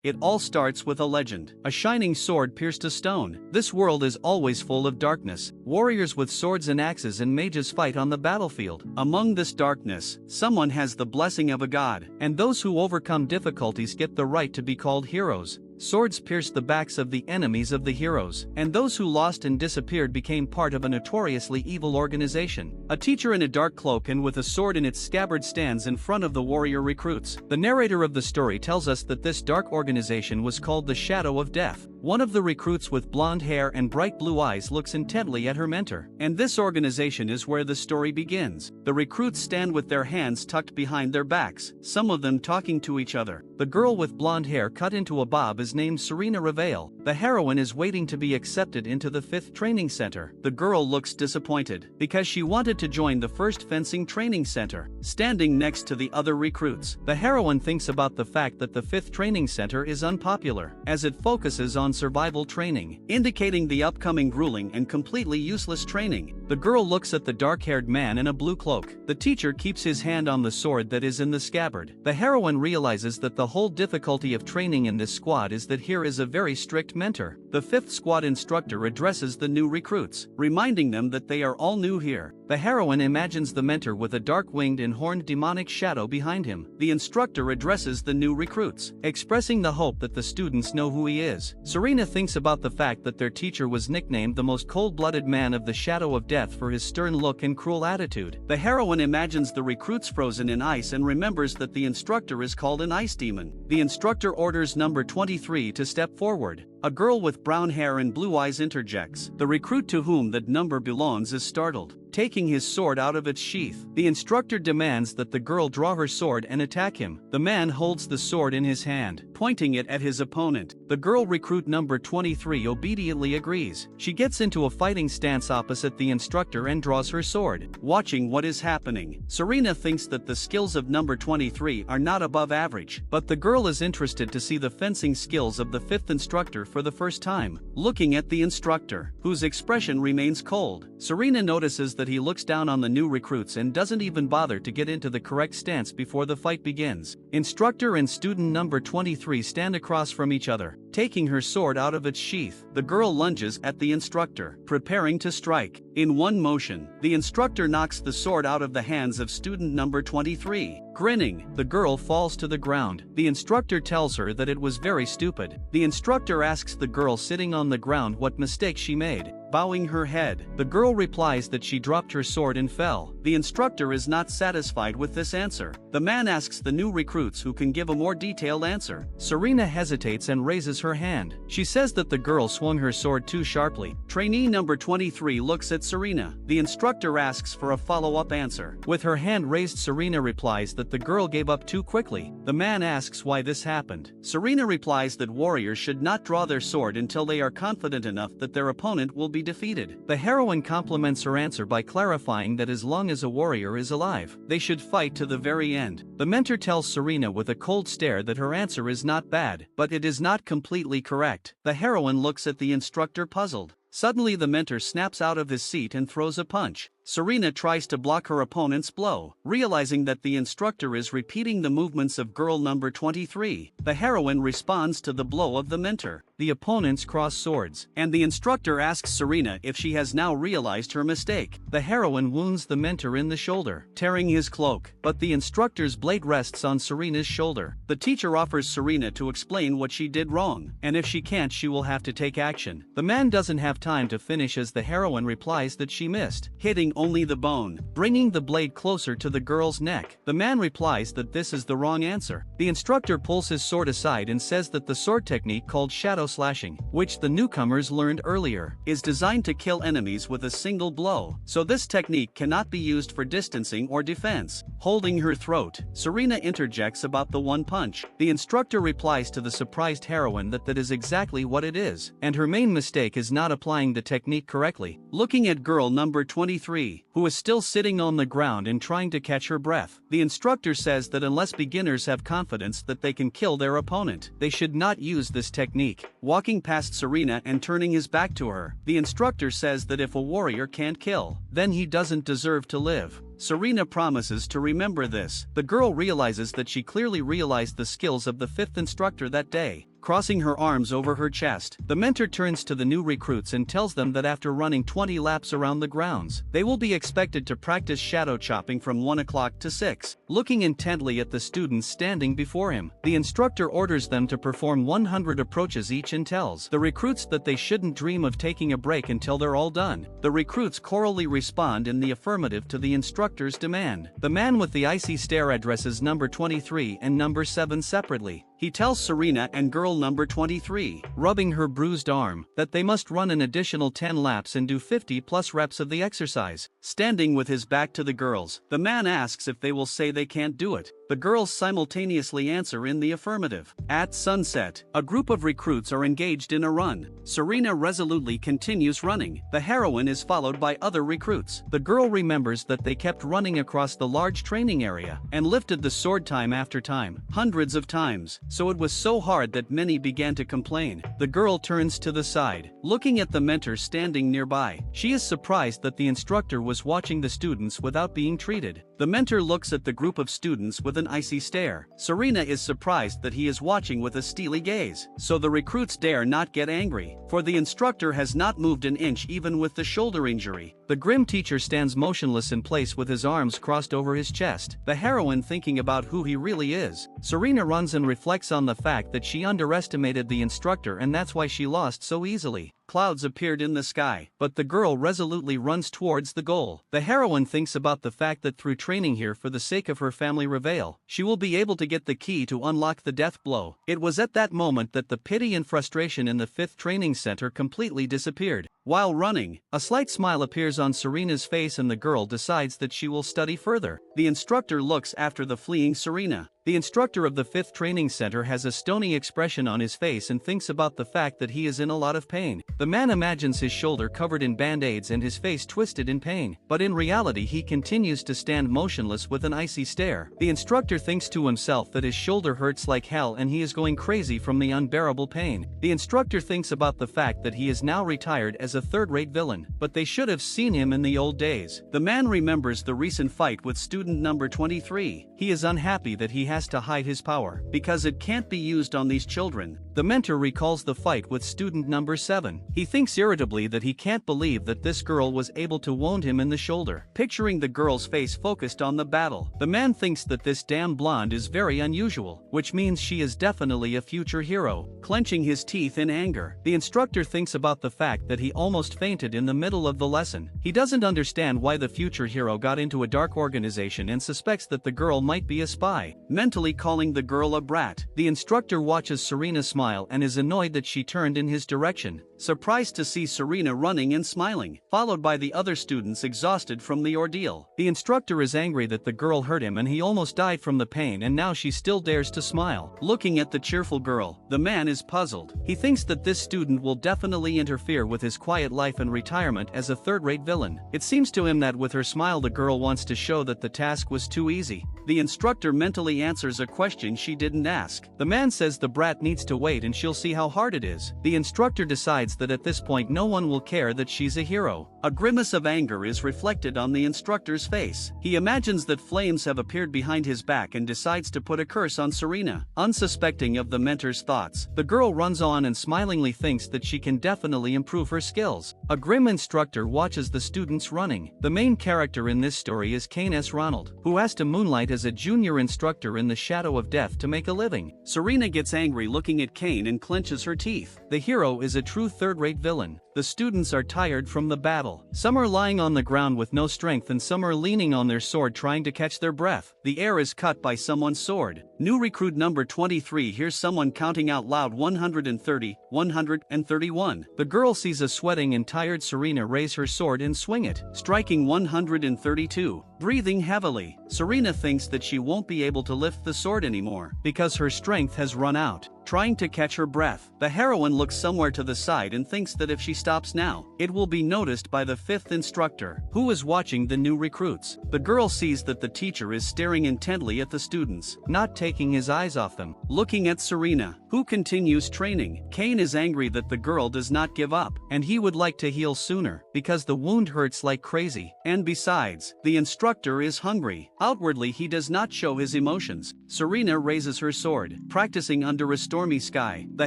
It all starts with a legend. A shining sword pierced a stone. This world is always full of darkness. Warriors with swords and axes and mages fight on the battlefield. Among this darkness, someone has the blessing of a god, and those who overcome difficulties get the right to be called heroes. Swords pierced the backs of the enemies of the heroes, and those who lost and disappeared became part of a notoriously evil organization. A teacher in a dark cloak and with a sword in its scabbard stands in front of the warrior recruits. The narrator of the story tells us that this dark organization was called the Shadow of Death. One of the recruits with blonde hair and bright blue eyes looks intently at her mentor. And this organization is where the story begins. The recruits stand with their hands tucked behind their backs, some of them talking to each other. The girl with blonde hair cut into a bob is named Serena Reveal. The heroine is waiting to be accepted into the 5th training center. The girl looks disappointed because she wanted to join the 1st fencing training center, standing next to the other recruits. The heroine thinks about the fact that the 5th training center is unpopular, as it focuses on survival training, indicating the upcoming grueling and completely useless training. The girl looks at the dark-haired man in a blue cloak. The teacher keeps his hand on the sword that is in the scabbard. The heroine realizes that the whole difficulty of training in this squad is that here is a very strict mentor. The 5th squad instructor addresses the new recruits, reminding them that they are all new here. The heroine imagines the mentor with a dark-winged and horned demonic shadow behind him. The instructor addresses the new recruits, expressing the hope that the students know who he is. Serena thinks about the fact that their teacher was nicknamed the most cold-blooded man of the Shadow of Death for his stern look and cruel attitude. The heroine imagines the recruits frozen in ice and remembers that the instructor is called an ice demon. The instructor orders number 23 to step forward. A girl with brown hair and blue eyes interjects. The recruit to whom that number belongs is startled, taking his sword out of its sheath. The instructor demands that the girl draw her sword and attack him. The man holds the sword in his hand, pointing it at his opponent. The girl recruit number 23 obediently agrees. She gets into a fighting stance opposite the instructor and draws her sword, watching what is happening. Serena thinks that the skills of number 23 are not above average, but the girl is interested to see the fencing skills of the 5th instructor for the first time. Looking at the instructor, whose expression remains cold, Serena notices that he looks down on the new recruits and doesn't even bother to get into the correct stance before the fight begins. Instructor and student number 23 stand across from each other, taking her sword out of its sheath. The girl lunges at the instructor, preparing to strike. In one motion, the instructor knocks the sword out of the hands of student number 23. Grinning, the girl falls to the ground. The instructor tells her that it was very stupid. The instructor asks the girl sitting on the ground what mistake she made. Bowing her head, the girl replies that she dropped her sword and fell. The instructor is not satisfied with this answer. The man asks the new recruits who can give a more detailed answer. Serena hesitates and raises her hand. She says that the girl swung her sword too sharply. Trainee number 23 looks at Serena. The instructor asks for a follow-up answer. With her hand raised, Serena replies that the girl gave up too quickly. The man asks why this happened. Serena replies that warriors should not draw their sword until they are confident enough that their opponent will be defeated. The heroine compliments her answer by clarifying that as long as a warrior is alive, they should fight to the very end. The mentor tells Serena with a cold stare that her answer is not bad, but it is not completely correct. The heroine looks at the instructor puzzled. Suddenly the mentor snaps out of his seat and throws a punch. Serena tries to block her opponent's blow, realizing that the instructor is repeating the movements of girl number 23. The heroine responds to the blow of the mentor. The opponents cross swords, and the instructor asks Serena if she has now realized her mistake. The heroine wounds the mentor in the shoulder, tearing his cloak, but the instructor's blade rests on Serena's shoulder. The teacher offers Serena to explain what she did wrong, and if she can't, she will have to take action. The man doesn't have time to finish as the heroine replies that she missed, hitting only the bone, bringing the blade closer to the girl's neck. The man replies that this is the wrong answer. The instructor pulls his sword aside and says that the sword technique called shadow slashing, which the newcomers learned earlier, is designed to kill enemies with a single blow, so this technique cannot be used for distancing or defense. Holding her throat, Serena interjects about the one punch. The instructor replies to the surprised heroine that is exactly what it is, and her main mistake is not applying the technique correctly. Looking at girl number 23, who is still sitting on the ground and trying to catch her breath, the instructor says that unless beginners have confidence that they can kill their opponent, they should not use this technique. Walking past Serena and turning his back to her, the instructor says that if a warrior can't kill, then he doesn't deserve to live. Serena promises to remember this. The girl realizes that she clearly realized the skills of the 5th instructor that day. crossing her arms over her chest. The mentor turns to the new recruits and tells them that after running 20 laps around the grounds, they will be expected to practice shadow chopping from 1 o'clock to 6. Looking intently at the students standing before him, the instructor orders them to perform 100 approaches each and tells the recruits that they shouldn't dream of taking a break until they're all done. The recruits chorally respond in the affirmative to the instructor's demand. The man with the icy stare addresses number 23 and number 7 separately. He tells Serena and girl number 23, rubbing her bruised arm, that they must run an additional 10 laps and do 50+ reps of the exercise. Standing with his back to the girls, the man asks if they will say they can't do it. The girls simultaneously answer in the affirmative. At sunset, a group of recruits are engaged in a run. Serena resolutely continues running. The heroine is followed by other recruits. The girl remembers that they kept running across the large training area and lifted the sword time after time, hundreds of times, so it was so hard that many began to complain. The girl turns to the side, looking at the mentor standing nearby. She is surprised that the instructor was watching the students without being treated. The mentor looks at the group of students with an icy stare. Serena is surprised that he is watching with a steely gaze, so the recruits dare not get angry, for the instructor has not moved an inch even with the shoulder injury. The grim teacher stands motionless in place with his arms crossed over his chest, the heroine thinking about who he really is. Serena runs and reflects on the fact that she underestimated the instructor and that's why she lost so easily. Clouds appeared in the sky, but the girl resolutely runs towards the goal. The heroine thinks about the fact that through training here for the sake of her family Reveal, she will be able to get the key to unlock the death blow. It was at that moment that the pity and frustration in the 5th training center completely disappeared. While running, a slight smile appears on Serena's face and the girl decides that she will study further. The instructor looks after the fleeing Serena. The instructor of the 5th training center has a stony expression on his face and thinks about the fact that he is in a lot of pain. The man imagines his shoulder covered in band-aids and his face twisted in pain, but in reality he continues to stand motionless with an icy stare. The instructor thinks to himself that his shoulder hurts like hell and he is going crazy from the unbearable pain. The instructor thinks about the fact that he is now retired as a third-rate villain, but they should have seen him in the old days. The man remembers the recent fight with student number 23. He is unhappy that he has to hide his power, because it can't be used on these children. The mentor recalls the fight with student number 7. He thinks irritably that he can't believe that this girl was able to wound him in the shoulder. Picturing the girl's face focused on the battle, the man thinks that this damn blonde is very unusual, which means she is definitely a future hero. Clenching his teeth in anger, the instructor thinks about the fact that he almost fainted in the middle of the lesson. He doesn't understand why the future hero got into a dark organization and suspects that the girl might be a spy. Mentally calling the girl a brat, the instructor watches Serena smile and is annoyed that she turned in his direction, surprised to see Serena running and smiling, followed by the other students exhausted from the ordeal. The instructor is angry that the girl hurt him and he almost died from the pain and now she still dares to smile. Looking at the cheerful girl, the man is puzzled. He thinks that this student will definitely interfere with his quiet life and retirement as a third-rate villain. It seems to him that with her smile the girl wants to show that the task was too easy. The instructor mentally answers a question she didn't ask. The man says the brat needs to wait and she'll see how hard it is. The instructor decides that at this point no one will care that she's a hero. A grimace of anger is reflected on the instructor's face. He imagines that flames have appeared behind his back and decides to put a curse on Serena. Unsuspecting of the mentor's thoughts, the girl runs on and smilingly thinks that she can definitely improve her skills. A grim instructor watches the students running. The main character in this story is Cain S. Ronald, who has to moonlight as a junior instructor in the shadow of death to make a living. Serena gets angry looking at Cain and clenches her teeth. The hero is a true third-rate villain. The students are tired from the battle. Some are lying on the ground with no strength and some are leaning on their sword trying to catch their breath. The air is cut by someone's sword. New recruit number 23 hears someone counting out loud 130, 131. The girl sees a sweating and tired Serena raise her sword and swing it, striking 132. Breathing heavily, Serena thinks that she won't be able to lift the sword anymore because her strength has run out. Trying to catch her breath, the heroine looks somewhere to the side and thinks that if she stops now, it will be noticed by the 5th instructor, who is watching the new recruits. The girl sees that the teacher is staring intently at the students, not taking his eyes off them. Looking at Serena, who continues training, Cain is angry that the girl does not give up, and he would like to heal sooner, because the wound hurts like crazy. And besides, the instructor is hungry. Outwardly he does not show his emotions. Serena raises her sword, practicing under a storm stormy sky. The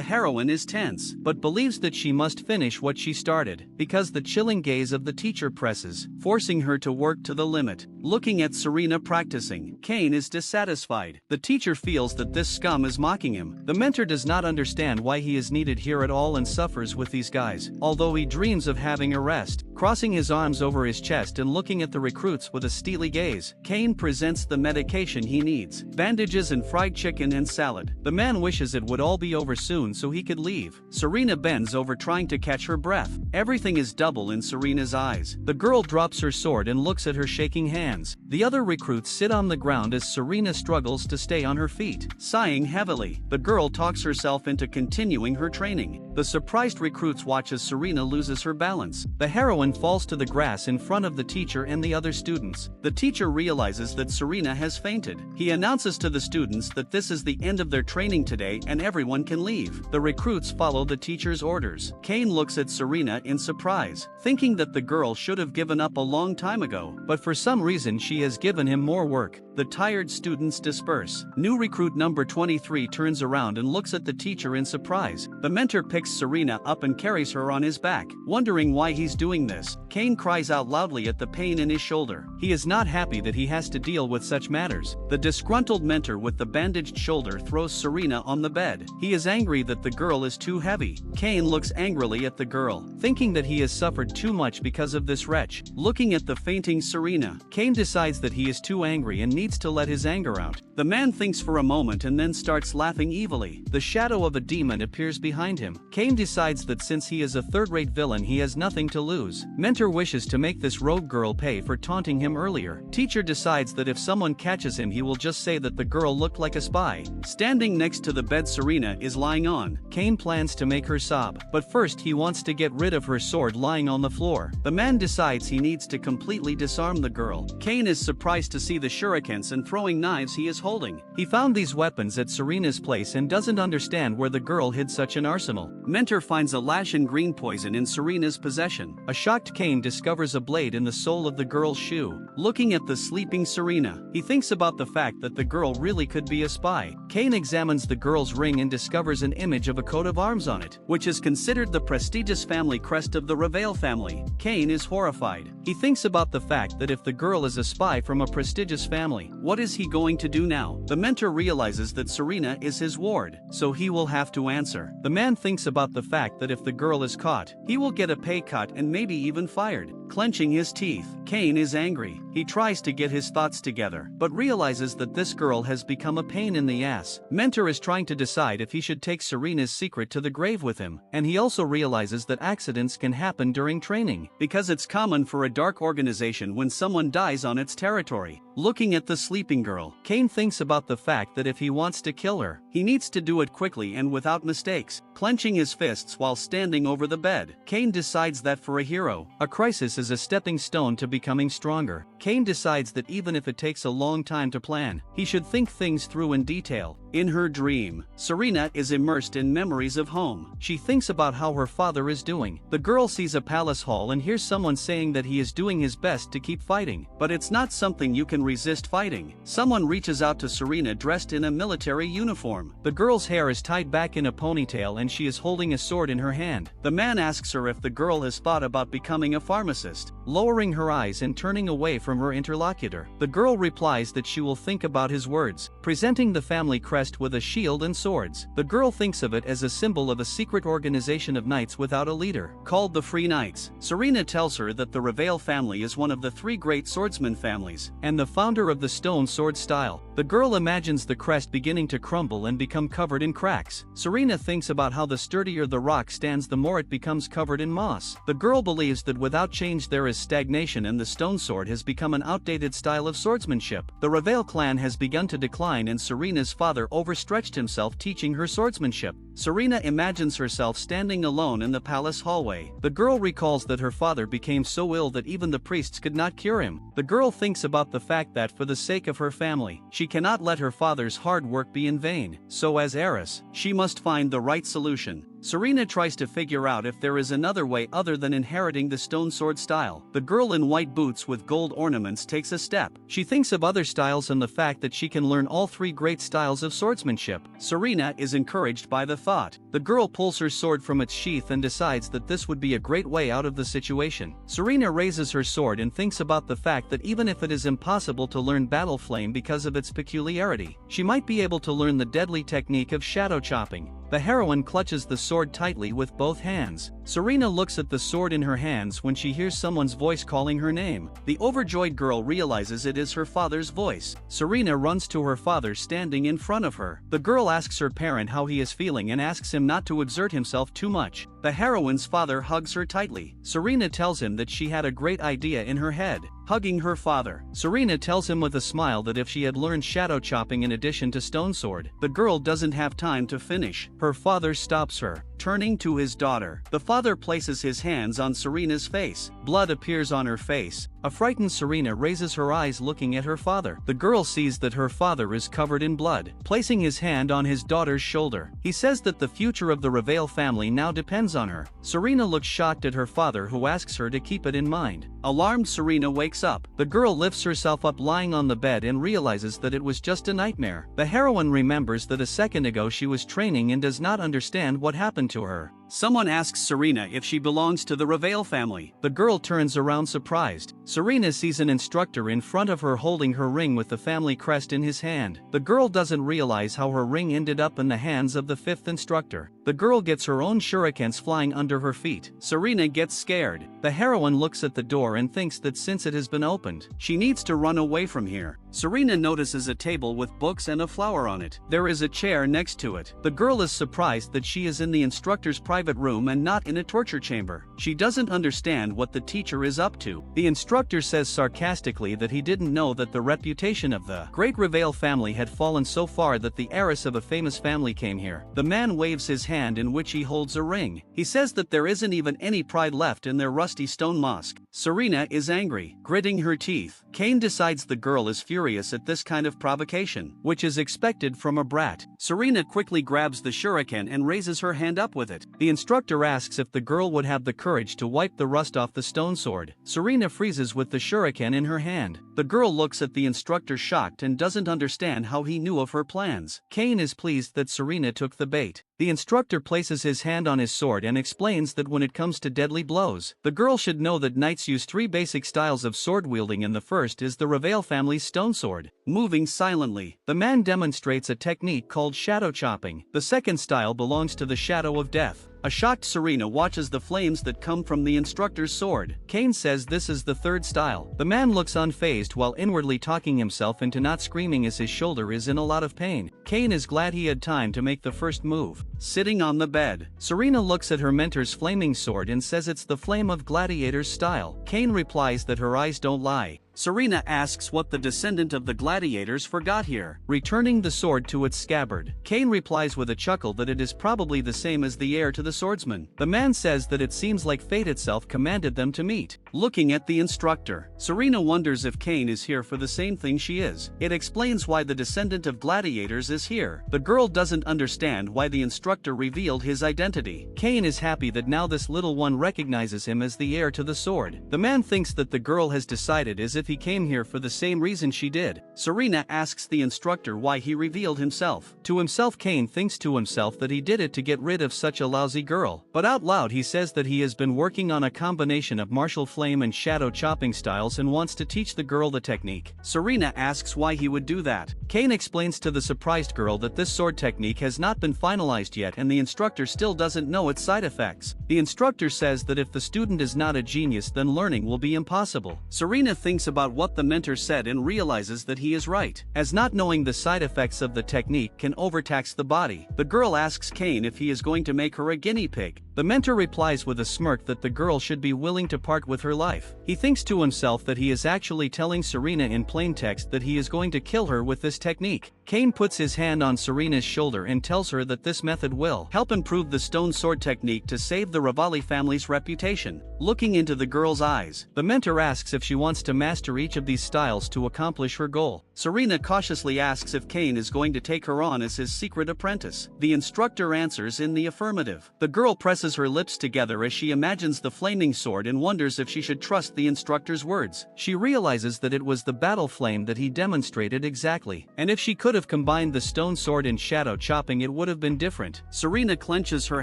heroine is tense, but believes that she must finish what she started, because the chilling gaze of the teacher presses, forcing her to work to the limit. Looking at Serena practicing, Cain is dissatisfied. The teacher feels that this scum is mocking him. The mentor does not understand why he is needed here at all and suffers with these guys, although he dreams of having a rest. Crossing his arms over his chest and looking at the recruits with a steely gaze, Cain presents the medication he needs: bandages and fried chicken and salad. The man wishes it would all be over soon so he could leave. Serena bends over trying to catch her breath. Everything is double in Serena's eyes. The girl drops her sword and looks at her shaking hands. The other recruits sit on the ground as Serena struggles to stay on her feet. Sighing heavily, the girl talks herself into continuing her training. The surprised recruits watch as Serena loses her balance. The heroine falls to the grass in front of the teacher and the other students. The teacher realizes that Serena has fainted. He announces to the students that this is the end of their training today and everyone can leave. The recruits follow the teacher's orders. Cain looks at Serena in surprise, thinking that the girl should have given up a long time ago, but for some reason she has given him more work. The tired students disperse. New recruit number 23 turns around and looks at the teacher in surprise. The mentor picks Serena up and carries her on his back. Wondering why he's doing this, Cain cries out loudly at the pain in his shoulder. He is not happy that he has to deal with such matters. The disgruntled mentor with the bandaged shoulder throws Serena on the bed. He is angry that the girl is too heavy. Cain looks angrily at the girl, thinking that he has suffered too much because of this wretch. Looking at the fainting Serena, Cain decides that he is too angry and needs to let his anger out. The man thinks for a moment and then starts laughing evilly. The shadow of a demon appears behind him. Cain decides that since he is a third-rate villain, he has nothing to lose. Mentor wishes to make this rogue girl pay for taunting him earlier. Teacher decides that if someone catches him, he will just say that the girl looked like a spy. Standing next to the bed Serena is lying on, Cain plans to make her sob, but first he wants to get rid of her sword lying on the floor. The man decides he needs to completely disarm the girl. Cain is surprised to see the shurikens and throwing knives he is holding. He found these weapons at Serena's place and doesn't understand where the girl hid such an arsenal. Mentor finds a lash and green poison in Serena's possession. A shocked Cain discovers a blade in the sole of the girl's shoe. Looking at the sleeping Serena, he thinks about the fact that the girl really could be a spy. Cain examines the girl's ring and discovers an image of a coat of arms on it, which is considered the prestigious family crest of the Repay family. Cain is horrified. He thinks about the fact that if the girl is a spy from a prestigious family, what is he going to do now? The mentor realizes that Serena is his ward, so he will have to answer. The man thinks about the fact that if the girl is caught, he will get a pay cut and maybe even fired. Clenching his teeth, Cain is angry. He tries to get his thoughts together, but realizes that this girl has become a pain in the ass. Mentor is trying to decide if he should take Serena's secret to the grave with him, and he also realizes that accidents can happen during training, because it's common for a dark organization when someone dies on its territory. Looking at the sleeping girl, Cain thinks about the fact that if he wants to kill her, he needs to do it quickly and without mistakes. Clenching his fists while standing over the bed, Cain decides that for a hero, a crisis is a stepping stone to becoming stronger. Cain decides that even if it takes a long time to plan, he should think things through in detail. In her dream, Serena is immersed in memories of home. She thinks about how her father is doing. The girl sees a palace hall and hears someone saying that he is doing his best to keep fighting, but it's not something you can resist fighting. Someone reaches out to Serena dressed in a military uniform. The girl's hair is tied back in a ponytail and she is holding a sword in her hand. The man asks her if the girl has thought about becoming a pharmacist. Lowering her eyes and turning away from her interlocutor, the girl replies that she will think about his words, presenting the family crest with a shield and swords. The girl thinks of it as a symbol of a secret organization of knights without a leader, called the Free Knights. Serena tells her that the Repay family is one of the 3 great swordsman families, and the founder of the stone sword style. The girl imagines the crest beginning to crumble and become covered in cracks. Serena thinks about how the sturdier the rock stands, the more it becomes covered in moss. The girl believes that without change there is stagnation and the stone sword has become an outdated style of swordsmanship. The Repay clan has begun to decline and Serena's father overstretched himself teaching her swordsmanship. Serena imagines herself standing alone in the palace hallway. The girl recalls that her father became so ill that even the priests could not cure him. The girl thinks about the fact that for the sake of her family, she cannot let her father's hard work be in vain. So as heiress, she must find the right solution. Serena tries to figure out if there is another way other than inheriting the stone sword style. The girl in white boots with gold ornaments takes a step. She thinks of other styles and the fact that she can learn all three great styles of swordsmanship. Serena is encouraged by the thought. The girl pulls her sword from its sheath and decides that this would be a great way out of the situation. Serena raises her sword and thinks about the fact that even if it is impossible to learn battle flame because of its peculiarity, she might be able to learn the deadly technique of shadow chopping. The heroine clutches the sword tightly with both hands. Serena looks at the sword in her hands when she hears someone's voice calling her name. The overjoyed girl realizes it is her father's voice. Serena runs to her father standing in front of her. The girl asks her parent how he is feeling and asks him not to exert himself too much. The heroine's father hugs her tightly. Serena tells him that she had a great idea in her head. Hugging her father, Serena tells him with a smile that if she had learned shadow chopping in addition to stone sword, the girl doesn't have time to finish. Her father stops her. Turning to his daughter, the father places his hands on Serena's face. Blood appears on her face. A frightened Serena raises her eyes looking at her father. The girl sees that her father is covered in blood. Placing his hand on his daughter's shoulder, he says that the future of the Repay family now depends on her. Serena looks shocked at her father, who asks her to keep it in mind. Alarmed, Serena wakes up. The girl lifts herself up lying on the bed and realizes that it was just a nightmare. The heroine remembers that a second ago she was training and does not understand what happened to her. Someone asks Serena if she belongs to the Repay family. The girl turns around surprised. Serena sees an instructor in front of her holding her ring with the family crest in his hand. The girl doesn't realize how her ring ended up in the hands of the fifth instructor. The girl gets her own shurikens flying under her feet. Serena gets scared. The heroine looks at the door and thinks that since it has been opened, she needs to run away from here. Serena notices a table with books and a flower on it. There is a chair next to it. The girl is surprised that she is in the instructor's private room and not in a torture chamber. She doesn't understand what the teacher is up to. The instructor says sarcastically that he didn't know that the reputation of the great Repay family had fallen so far that the heiress of a famous family came here. The man waves his hand in which he holds a ring. He says that there isn't even any pride left in their rusty stone mosque. Serena is angry, gritting her teeth. Cain decides the girl is furious at this kind of provocation, which is expected from a brat. Serena quickly grabs the shuriken and raises her hand up with it. The instructor asks if the girl would have the courage to wipe the rust off the stone sword. Serena freezes with the shuriken in her hand. The girl looks at the instructor shocked and doesn't understand how he knew of her plans. Cain is pleased that Serena took the bait. The instructor places his hand on his sword and explains that when it comes to deadly blows, the girl should know that knights use three basic styles of sword wielding, and the first is the Repay family's stone sword. Moving silently, the man demonstrates a technique called shadow chopping. The second style belongs to the shadow of death. A shocked Serena watches the flames that come from the instructor's sword. Cain says this is the third style. The man looks unfazed while inwardly talking himself into not screaming as his shoulder is in a lot of pain. Cain is glad he had time to make the first move. Sitting on the bed, Serena looks at her mentor's flaming sword and says it's the flame of gladiator's style. Cain replies that her eyes don't lie. Serena asks what the descendant of the gladiators forgot here, returning the sword to its scabbard. Cain replies with a chuckle that it is probably the same as the heir to the swordsman. The man says that it seems like fate itself commanded them to meet. Looking at the instructor, Serena wonders if Cain is here for the same thing she is. It explains why the descendant of gladiators is here. The girl doesn't understand why the instructor revealed his identity. Cain is happy that now this little one recognizes him as the heir to the sword. The man thinks that the girl has decided as if he came here for the same reason she did. Serena asks the instructor why he revealed himself. To himself, Cain thinks to himself that he did it to get rid of such a lousy girl. But out loud he says that he has been working on a combination of martial flame and shadow chopping styles and wants to teach the girl the technique. Serena asks why he would do that. Cain explains to the surprised girl that this sword technique has not been finalized yet and the instructor still doesn't know its side effects. The instructor says that if the student is not a genius, then learning will be impossible. Serena thinks about what the mentor said and realizes that he is right, as not knowing the side effects of the technique can overtax the body. The girl asks Cain if he is going to make her a guinea pig. The mentor replies with a smirk that the girl should be willing to part with her life. He thinks to himself that he is actually telling Serena in plain text that he is going to kill her with this technique. Cain puts his hand on Serena's shoulder and tells her that this method will help improve the stone sword technique to save the Repay family's reputation. Looking into the girl's eyes, the mentor asks if she wants to master each of these styles to accomplish her goal. Serena cautiously asks if Cain is going to take her on as his secret apprentice. The instructor answers in the affirmative. The girl presses her lips together as she imagines the flaming sword and wonders if she should trust the instructor's words. She realizes that it was the battle flame that he demonstrated exactly, and if she could have combined the stone sword and shadow chopping, it would have been different. Serena clenches her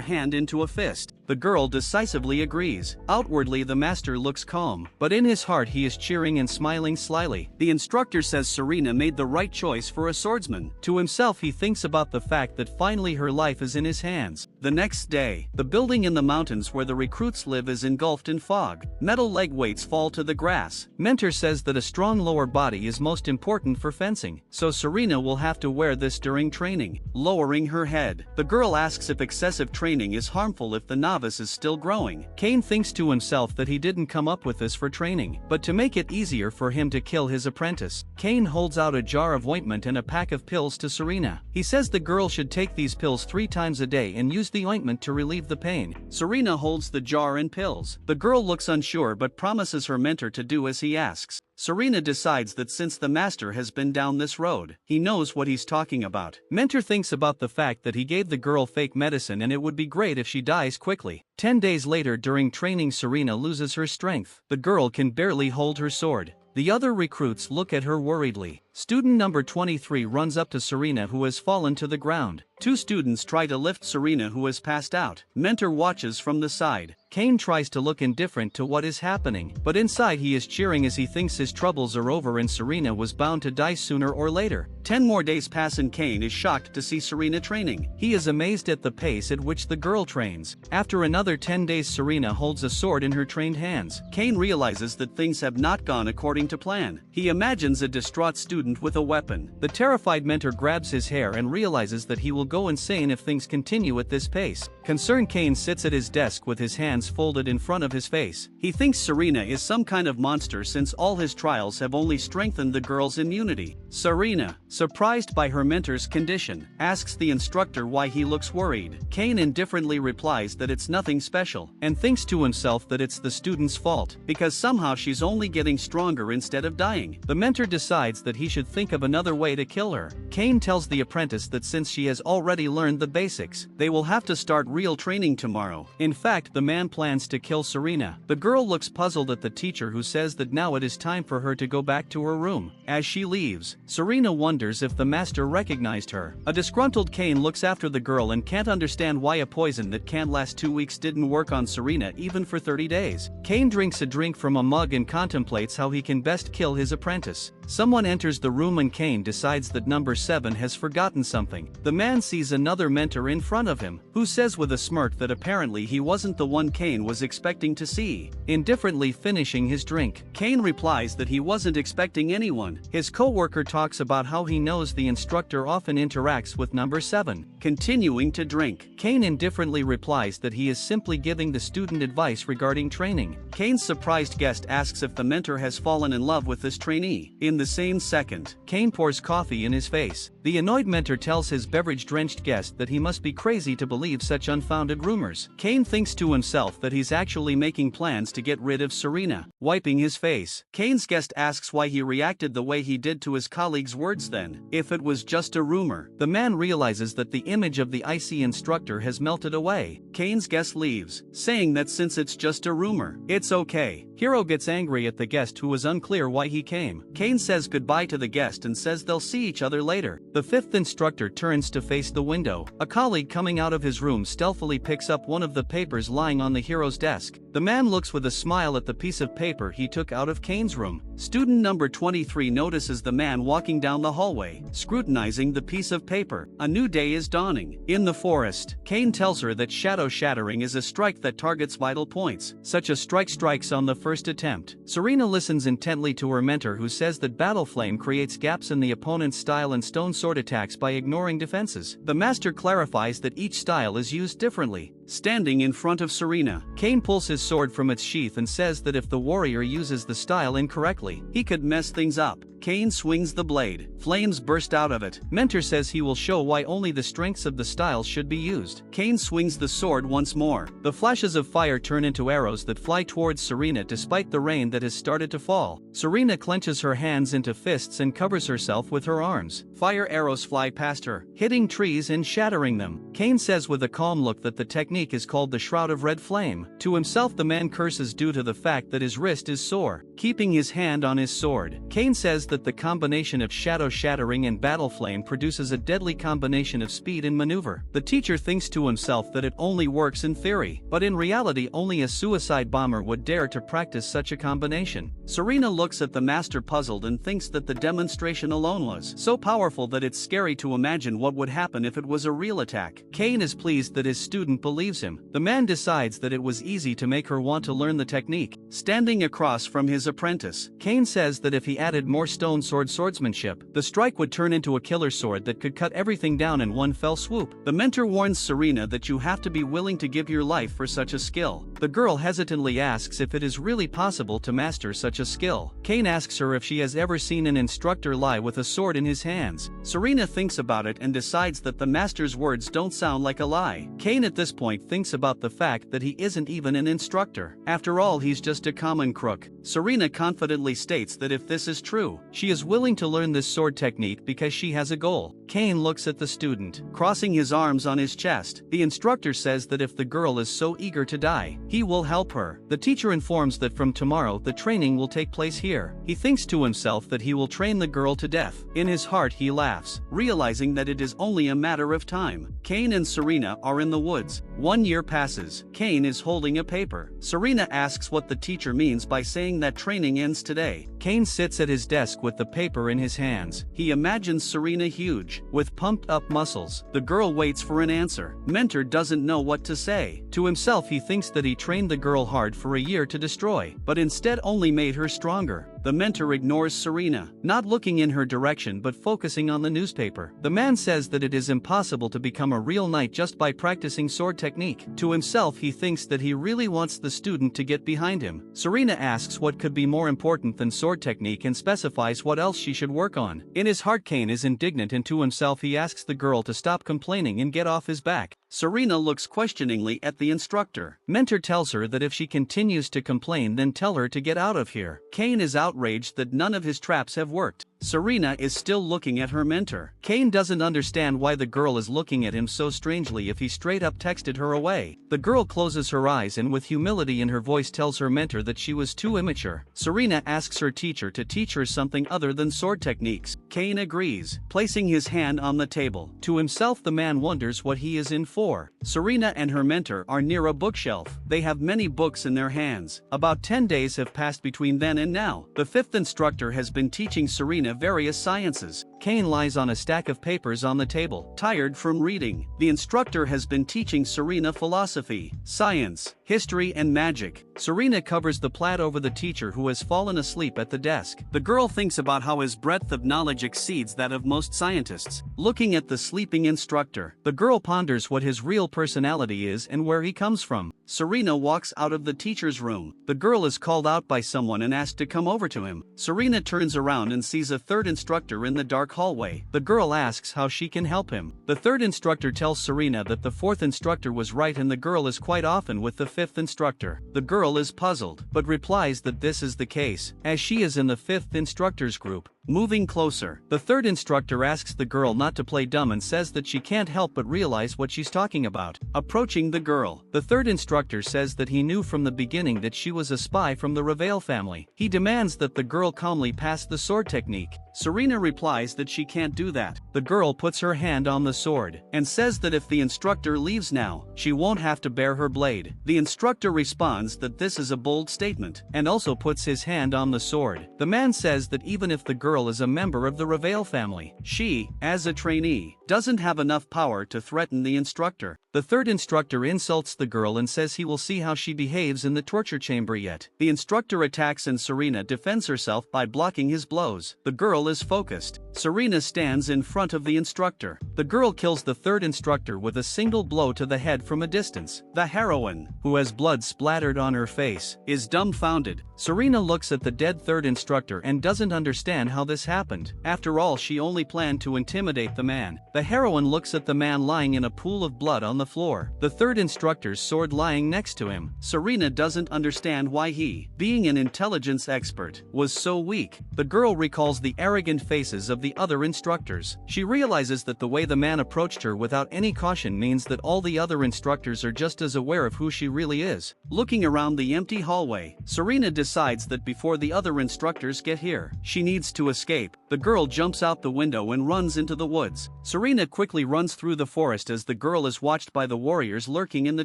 hand into a fist. The girl decisively agrees. Outwardly, the master looks calm, but in his heart he is cheering and smiling slyly. The instructor says Serena made the right choice for a swordsman. To himself, he thinks about the fact that finally her life is in his hands. The next day, the building in the mountains where the recruits live is engulfed in fog. Metal leg weights fall to the grass. Mentor says that a strong lower body is most important for fencing, so Serena will have to wear this during training. Lowering her head, the girl asks if excessive training is harmful if the novice is still growing. Cain thinks to himself that he didn't come up with this for training, but to make it easier for him to kill his apprentice. Cain holds out a jar of ointment and a pack of pills to Serena. He says the girl should take these pills 3 times a day and use the ointment to relieve the pain. Serena holds the jar and pills. The girl looks unsure but promises her mentor to do as he asks. Serena decides that since the master has been down this road, he knows what he's talking about. Mentor thinks about the fact that he gave the girl fake medicine and it would be great if she dies quickly. 10 days later, during training, Serena loses her strength. The girl can barely hold her sword. The other recruits look at her worriedly. Student number 23 runs up to Serena, who has fallen to the ground. 2 students try to lift Serena, who has passed out. Mentor watches from the side. Cain tries to look indifferent to what is happening, but inside he is cheering as he thinks his troubles are over and Serena was bound to die sooner or later. 10 more days pass and Cain is shocked to see Serena training. He is amazed at the pace at which the girl trains. After another 10 days, Serena holds a sword in her trained hands. Cain realizes that things have not gone according to plan. He imagines a distraught student with a weapon. The terrified mentor grabs his hair and realizes that he will go insane if things continue at this pace. Concerned, Cain sits at his desk with his hands folded in front of his face. He thinks Serena is some kind of monster since all his trials have only strengthened the girl's immunity. Serena, surprised by her mentor's condition, asks the instructor why he looks worried. Cain indifferently replies that it's nothing special, and thinks to himself that it's the student's fault, because somehow she's only getting stronger instead of dying. The mentor decides that he should think of another way to kill her. Cain tells the apprentice that since she has already learned the basics, they will have to start real training tomorrow. In fact, the man plans to kill Serena. The girl looks puzzled at the teacher, who says that now it is time for her to go back to her room. As she leaves, Serena wonders if the master recognized her. A disgruntled Cain looks after the girl and can't understand why a poison that can't last 2 weeks didn't work on Serena even for 30 days. Cain drinks a drink from a mug and contemplates how he can best kill his apprentice. Someone enters the room and Cain decides that number 7 has forgotten something. The man sees another mentor in front of him, who says with a smirk that apparently he wasn't the one Cain was expecting to see. Indifferently finishing his drink, Cain replies that he wasn't expecting anyone. His co-worker talks about how he knows the instructor often interacts with number 7. Continuing to drink, Cain indifferently replies that he is simply giving the student advice regarding training. Cain's surprised guest asks if the mentor has fallen in love with this trainee. In the same second, Cain pours coffee in his face. The annoyed mentor tells his beverage-drenched guest that he must be crazy to believe such unfounded rumors. Cain thinks to himself that he's actually making plans to get rid of Serena. Wiping his face, Cain's guest asks why he reacted the way he did to his colleague's words then. If it was just a rumor, the man realizes that the image of the icy instructor has melted away. Cain's guest leaves, saying that since it's just a rumor, it's okay. Hiro gets angry at the guest, who was unclear why he came. Cain says goodbye to the guest and says they'll see each other later. The 5th instructor turns to face the window. A colleague coming out of his room stealthily picks up one of the papers lying on the hero's desk. The man looks with a smile at the piece of paper he took out of Cain's room. Student number 23 notices the man walking down the hallway, scrutinizing the piece of paper. A new day is dawning. In the forest, Cain tells her that shadow shattering is a strike that targets vital points. Such a strike strikes on the first attempt. Serena listens intently to her mentor, who says that battle flame creates gaps in the opponent's style and stone sword attacks by ignoring defenses. The master clarifies that each style is used differently. Standing in front of Serena, Cain pulls his sword from its sheath and says that if the warrior uses the style incorrectly, he could mess things up. Cain swings the blade. Flames burst out of it. Mentor says he will show why only the strengths of the styles should be used. Cain swings the sword once more. The flashes of fire turn into arrows that fly towards Serena despite the rain that has started to fall. Serena clenches her hands into fists and covers herself with her arms. Fire arrows fly past her, hitting trees and shattering them. Cain says with a calm look that the technique is called the Shroud of Red Flame. To himself the man curses due to the fact that his wrist is sore, keeping his hand on his sword. Cain says that the combination of shadow shattering and battle flame produces a deadly combination of speed and maneuver. The teacher thinks to himself that it only works in theory, but in reality only a suicide bomber would dare to practice such a combination. Serena looks at the master puzzled and thinks that the demonstration alone was so powerful that it's scary to imagine what would happen if it was a real attack. Cain is pleased that his student believes him. The man decides that it was easy to make her want to learn the technique. Standing across from his apprentice, Cain says that if he added more stone sword swordsmanship, the strike would turn into a killer sword that could cut everything down in one fell swoop. The mentor warns Serena that you have to be willing to give your life for such a skill. The girl hesitantly asks if it is really possible to master such a skill. Cain asks her if she has ever seen an instructor lie with a sword in his hands. Serena thinks about it and decides that the master's words don't sound like a lie. Cain at this point thinks about the fact that he isn't even an instructor. After all, he's just a common crook. Serena confidently states that if this is true, she is willing to learn this sword technique because she has a goal. Cain looks at the student, crossing his arms on his chest. The instructor says that if the girl is so eager to die, he will help her. The teacher informs that from tomorrow the training will take place here. He thinks to himself that he will train the girl to death. In his heart he laughs, realizing that it is only a matter of time. Cain and Serena are in the woods. 1 year passes. Cain is holding a paper. Serena asks what the teacher means by saying that training ends today. Cain sits at his desk with the paper in his hands. He imagines Serena huge, with pumped-up muscles. The girl waits for an answer. Mentor doesn't know what to say. To himself he thinks that he trained the girl hard for a year to destroy, but instead only made her stronger. The mentor ignores Serena, not looking in her direction but focusing on the newspaper. The man says that it is impossible to become a real knight just by practicing sword technique. To himself he thinks that he really wants the student to get behind him. Serena asks what could be more important than sword technique and specifies what else she should work on. In his heart Cain is indignant and to himself he asks the girl to stop complaining and get off his back. Serena looks questioningly at the instructor. Mentor tells her that if she continues to complain then tell her to get out of here. Cain is outraged that none of his traps have worked. Serena is still looking at her mentor. Cain doesn't understand why the girl is looking at him so strangely if he straight up texted her away. The girl closes her eyes and with humility in her voice tells her mentor that she was too immature. Serena asks her teacher to teach her something other than sword techniques. Cain agrees, placing his hand on the table. To himself the man wonders what he is in for. Serena and her mentor are near a bookshelf. They have many books in their hands. About 10 days have passed between then and now. The fifth instructor has been teaching Serena various sciences. Cain lies on a stack of papers on the table, tired from reading. The instructor has been teaching Serena philosophy, science, history and magic. Serena covers the plaid over the teacher who has fallen asleep at the desk. The girl thinks about how his breadth of knowledge exceeds that of most scientists. Looking at the sleeping instructor, the girl ponders what his real personality is and where he comes from. Serena walks out of the teacher's room. The girl is called out by someone and asked to come over to him. Serena turns around and sees a third instructor in the dark hallway. The girl asks how she can help him. The third instructor tells Serena that the fourth instructor was right and the girl is quite often with the fifth instructor. The girl is puzzled, but replies that this is the case, as she is in the fifth instructor's group. Moving closer, the third instructor asks the girl not to play dumb and says that she can't help but realize what she's talking about. Approaching the girl, the third instructor says that he knew from the beginning that she was a spy from the Repay family. He demands that the girl calmly pass the sword technique. Serena replies that she can't do that. The girl puts her hand on the sword and says that if the instructor leaves now, she won't have to bear her blade. The instructor responds that this is a bold statement and also puts his hand on the sword. The man says that even if the girl is a member of the Repay family, she, as a trainee, doesn't have enough power to threaten the instructor. The third instructor insults the girl and says he will see how she behaves in the torture chamber yet. The instructor attacks and Serena defends herself by blocking his blows. The girl is focused. Serena stands in front of the instructor. The girl kills the third instructor with a single blow to the head from a distance. The heroine, who has blood splattered on her face, is dumbfounded. Serena looks at the dead third instructor and doesn't understand how this happened. After all, she only planned to intimidate the man. The heroine looks at the man lying in a pool of blood on the floor. The third instructor's sword lying next to him. Serena doesn't understand why he, being an intelligence expert, was so weak. The girl recalls the arrogant faces of the other instructors. She realizes that the way the man approached her without any caution means that all the other instructors are just as aware of who she really is. Looking around the empty hallway, Serena decides that before the other instructors get here, she needs to escape. The girl jumps out the window and runs into the woods. Serena quickly runs through the forest as the girl is watched by the warriors lurking in the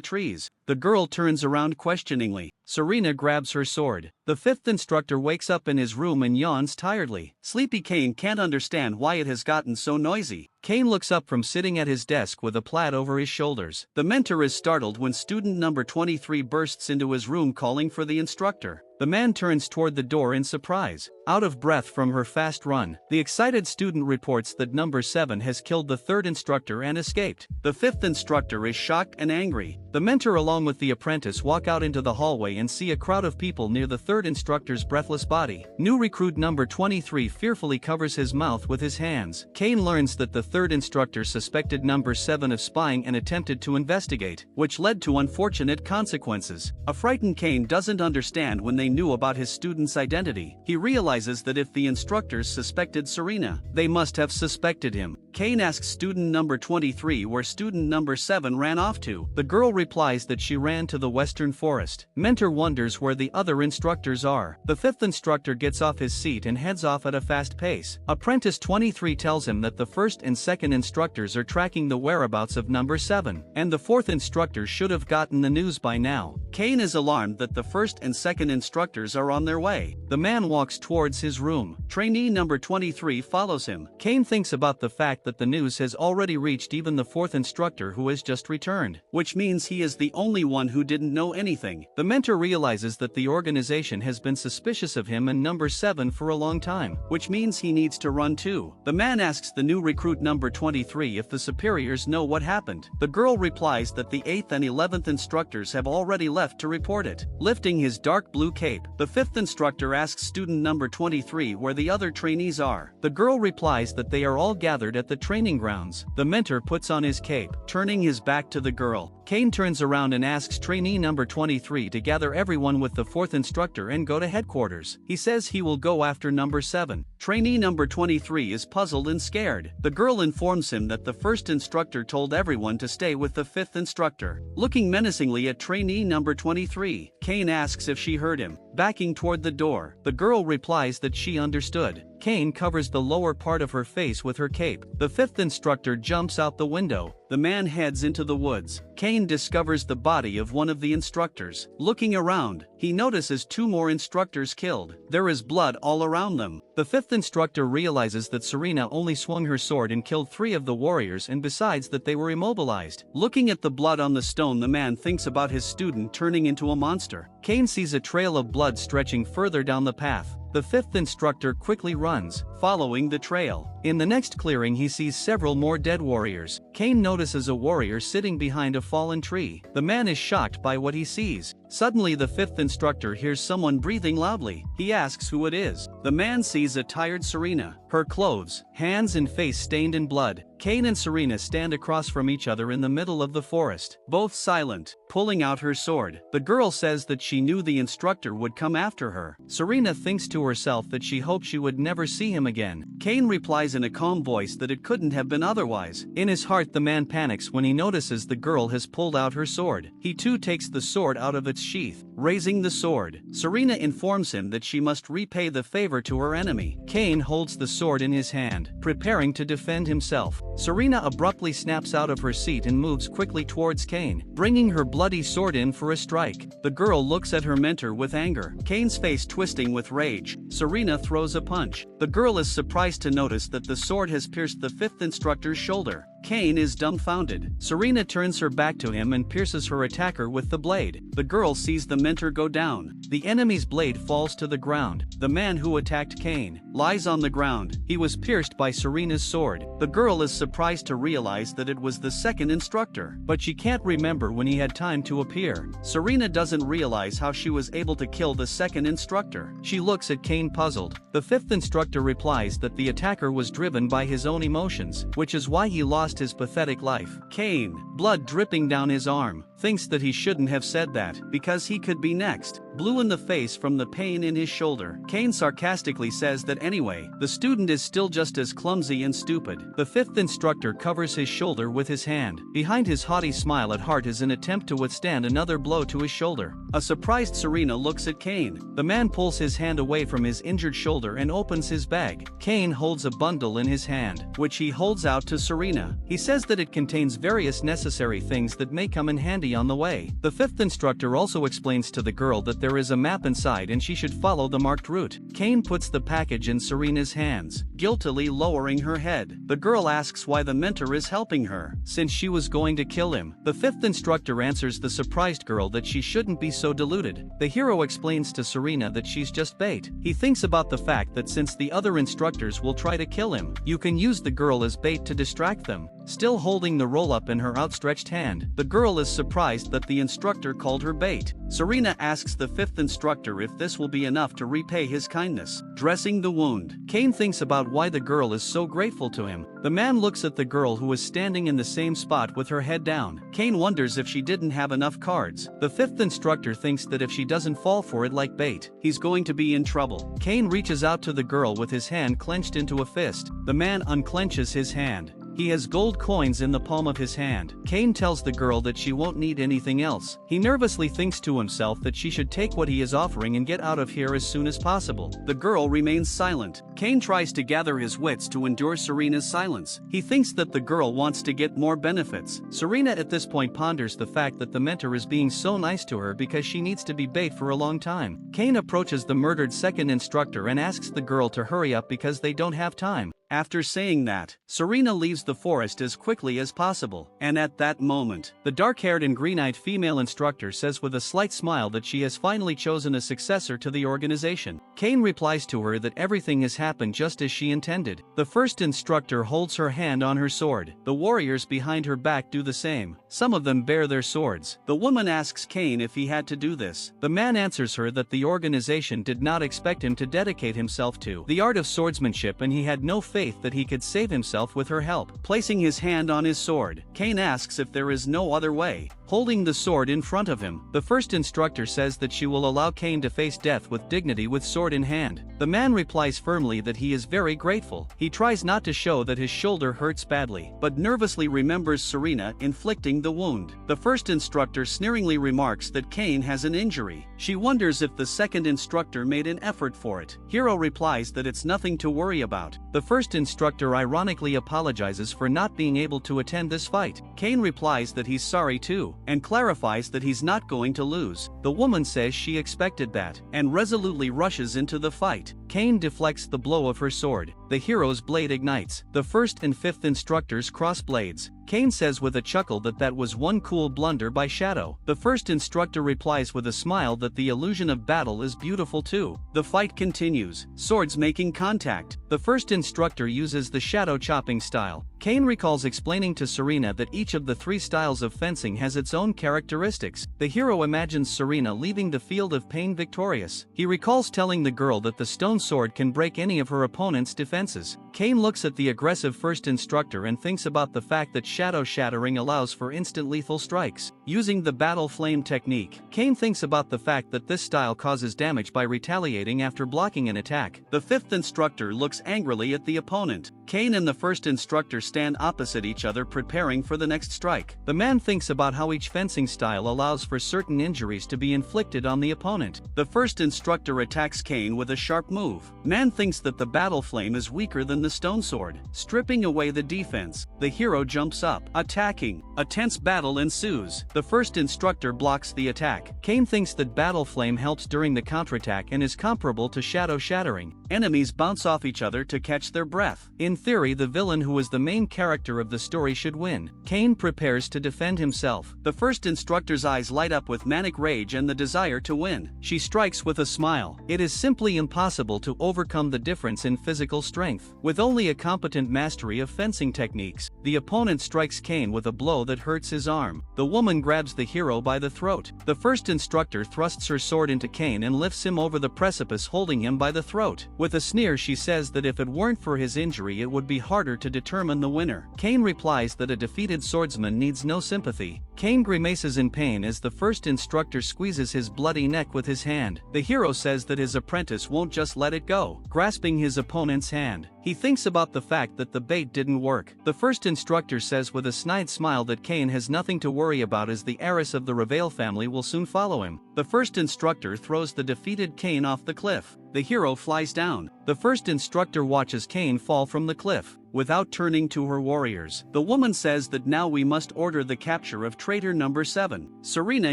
trees. The girl turns around questioningly. Serena grabs her sword. The fifth instructor wakes up in his room and yawns tiredly. Sleepy Cain can't understand why it has gotten so noisy. Cain looks up from sitting at his desk with a plaid over his shoulders. The mentor is startled when student number 23 bursts into his room calling for the instructor. The man turns toward the door in surprise. Out of breath from her fast run, the excited student reports that number 7 has killed the third instructor and escaped. The fifth instructor is shocked and angry. The mentor along with the apprentice walk out into the hallway and see a crowd of people near the third instructor's breathless body. New recruit number 23 fearfully covers his mouth with his hands. Cain learns that the third instructor suspected number 7 of spying and attempted to investigate, which led to unfortunate consequences. A frightened Cain doesn't understand when they knew about his student's identity. He realizes that if the instructors suspected Serena, they must have suspected him. Cain asks student number 23 where student number 7 ran off to. The girl replies that she ran to the western forest. Mentor wonders where the other instructors are. The fifth instructor gets off his seat and heads off at a fast pace. Apprentice 23 tells him that the first and second instructors are tracking the whereabouts of number 7, and the fourth instructor should have gotten the news by now. Cain is alarmed that the first and second instructors are on their way. The man walks towards his room. Trainee number 23 follows him. Cain thinks about the fact that the news has already reached even the fourth instructor who has just returned, which means he is the only one who didn't know anything. The mentor realizes that the organization has been suspicious of him and number 7 for a long time, which means he needs to run too. The man asks the new recruit number 23 if the superiors know what happened. The girl replies that the 8th and 11th instructors have already left to report it. Lifting his dark blue cape, the 5th instructor asks student number 23 where the other trainees are. The girl replies that they are all gathered at the training grounds. The mentor puts on his cape, turning his back to the girl. Cain turns around and asks trainee number 23 to gather everyone with the 4th instructor and go to headquarters. He says he will go after number 7. Trainee number 23 is puzzled and scared. The girl informs him that the first instructor told everyone to stay with the 5th instructor. Looking menacingly at trainee number 23, Cain asks if she heard him. Backing toward the door, the girl replies that she understood. Cain covers the lower part of her face with her cape. The 5th instructor jumps out the window. The man heads into the woods. Cain discovers the body of one of the instructors. Looking around, he notices 2 more instructors killed. There is blood all around them. The 5th instructor realizes that Serena only swung her sword and killed 3 of the warriors, and besides that they were immobilized. Looking at the blood on the stone, the man thinks about his student turning into a monster. Cain sees a trail of blood stretching further down the path. The 5th instructor quickly runs, following the trail. In the next clearing he sees several more dead warriors. Cain notices a warrior sitting behind a fallen tree. The man is shocked by what he sees. Suddenly the 5th instructor hears someone breathing loudly. He asks who it is. The man sees a tired Serena, her clothes, hands and face stained in blood. Cain and Serena stand across from each other in the middle of the forest, both silent, pulling out her sword. The girl says that she knew the instructor would come after her. Serena thinks to herself that she hoped she would never see him again. Cain replies in a calm voice that it couldn't have been otherwise. In his heart the man panics when he notices the girl has pulled out her sword. He too takes the sword out of its sheath. Raising the sword, Serena informs him that she must repay the favor to her enemy. Cain holds the sword in his hand, preparing to defend himself. Serena abruptly snaps out of her seat and moves quickly towards Cain, bringing her bloody sword in for a strike. The girl looks at her mentor with anger, Cain's face twisting with rage. Serena throws a punch. The girl is surprised to notice that the sword has pierced the 5th instructor's shoulder. Cain is dumbfounded. Serena turns her back to him and pierces her attacker with the blade. The girl sees the mentor go down. The enemy's blade falls to the ground. The man who attacked Cain lies on the ground. He was pierced by Serena's sword. The girl is surprised to realize that it was the second instructor, but she can't remember when he had time to appear. Serena doesn't realize how she was able to kill the second instructor. She looks at Cain puzzled. The fifth instructor replies that the attacker was driven by his own emotions, which is why he lost his pathetic life. Cain, blood dripping down his arm, thinks that he shouldn't have said that, because he could be next. Blue in the face from the pain in his shoulder, Cain sarcastically says that anyway, the student is still just as clumsy and stupid. The fifth instructor covers his shoulder with his hand. Behind his haughty smile at heart is an attempt to withstand another blow to his shoulder. A surprised Serena looks at Cain. The man pulls his hand away from his injured shoulder and opens his bag. Cain holds a bundle in his hand, which he holds out to Serena. He says that it contains various necessary things that may come in handy on the way. The fifth instructor also explains to the girl that there is a map inside and she should follow the marked route. Cain puts the package in Serena's hands, guiltily lowering her head. The girl asks why the mentor is helping her, since she was going to kill him. The fifth instructor answers the surprised girl that she shouldn't be so deluded. The hero explains to Serena that she's just bait. He thinks about the fact that since the other instructors will try to kill him, you can use the girl as bait to distract them. Still holding the roll-up in her outstretched hand, the girl is surprised that the instructor called her bait. Serena asks the fifth instructor if this will be enough to repay his kindness. Dressing the wound, Cain thinks about why the girl is so grateful to him. The man looks at the girl who is standing in the same spot with her head down. Cain wonders if she didn't have enough cards. The fifth instructor thinks that if she doesn't fall for it like bait, he's going to be in trouble. Cain reaches out to the girl with his hand clenched into a fist. The man unclenches his hand. He has gold coins in the palm of his hand. Cain tells the girl that she won't need anything else. He nervously thinks to himself that she should take what he is offering and get out of here as soon as possible. The girl remains silent. Cain tries to gather his wits to endure Serena's silence. He thinks that the girl wants to get more benefits. Serena at this point ponders the fact that the mentor is being so nice to her because she needs to be bait for a long time. Cain approaches the murdered second instructor and asks the girl to hurry up because they don't have time. After saying that, Serena leaves the forest as quickly as possible, and at that moment, the dark-haired and green-eyed female instructor says with a slight smile that she has finally chosen a successor to the organization. Cain replies to her that everything has happened just as she intended. The first instructor holds her hand on her sword. The warriors behind her back do the same. Some of them bear their swords. The woman asks Cain if he had to do this. The man answers her that the organization did not expect him to dedicate himself to the art of swordsmanship and he had no faith that he could save himself with her help. Placing his hand on his sword, Cain asks if there is no other way. Holding the sword in front of him, the first instructor says that she will allow Cain to face death with dignity with sword in hand. The man replies firmly that he is very grateful. He tries not to show that his shoulder hurts badly, but nervously remembers Serena inflicting the wound. The first instructor sneeringly remarks that Cain has an injury. She wonders if the second instructor made an effort for it. Hero replies that it's nothing to worry about. The first instructor ironically apologizes for not being able to attend this fight. Cain replies that he's sorry too, and clarifies that he's not going to lose. The woman says she expected that, and resolutely rushes into the fight. Cain deflects the blow of her sword. The hero's blade ignites. The first and fifth instructors cross blades. Cain says with a chuckle that that was one cool blunder by Shadow. The first instructor replies with a smile that the illusion of battle is beautiful too. The fight continues, swords making contact. The first instructor uses the shadow chopping style. Cain recalls explaining to Serena that each of the three styles of fencing has its own characteristics. The hero imagines Serena leaving the field of pain victorious. He recalls telling the girl that the stone sword can break any of her opponent's defenses. Cain looks at the aggressive first instructor and thinks about the fact that shadow shattering allows for instant lethal strikes. Using the battle flame technique, Cain thinks about the fact that this style causes damage by retaliating after blocking an attack. The fifth instructor looks angrily at the opponent. Cain and the first instructor stand opposite each other preparing for the next strike. The man thinks about how each fencing style allows for certain injuries to be inflicted on the opponent. The first instructor attacks Cain with a sharp move. Man thinks that the battle flame is weaker than the stone sword. Stripping away the defense, the hero jumps up, attacking. A tense battle ensues. The first instructor blocks the attack. Cain thinks that battle flame helps during the counterattack and is comparable to shadow shattering. Enemies bounce off each other to catch their breath. In theory, the villain who is the main character of the story should win. Cain prepares to defend himself. The first instructor's eyes light up with manic rage and the desire to win. She strikes with a smile. It is simply impossible to overcome the difference in physical strength. With only a competent mastery of fencing techniques, the opponent strikes Cain with a blow that hurts his arm. The woman grabs the hero by the throat. The first instructor thrusts her sword into Cain and lifts him over the precipice, holding him by the throat. With a sneer, she says that if it weren't for his injury, it would be harder to determine the winner. Cain replies that a defeated swordsman needs no sympathy. Cain grimaces in pain as the first instructor squeezes his bloody neck with his hand. The hero says that his apprentice won't just let it go, grasping his opponent's hand. He thinks about the fact that the bait didn't work. The first instructor says with a snide smile that Cain has nothing to worry about, as the heiress of the Repay family will soon follow him. The first instructor throws the defeated Cain off the cliff. The hero flies down. The first instructor watches Cain fall from the cliff. Without turning to her warriors, the woman says that now we must order the capture of traitor number 7. Serena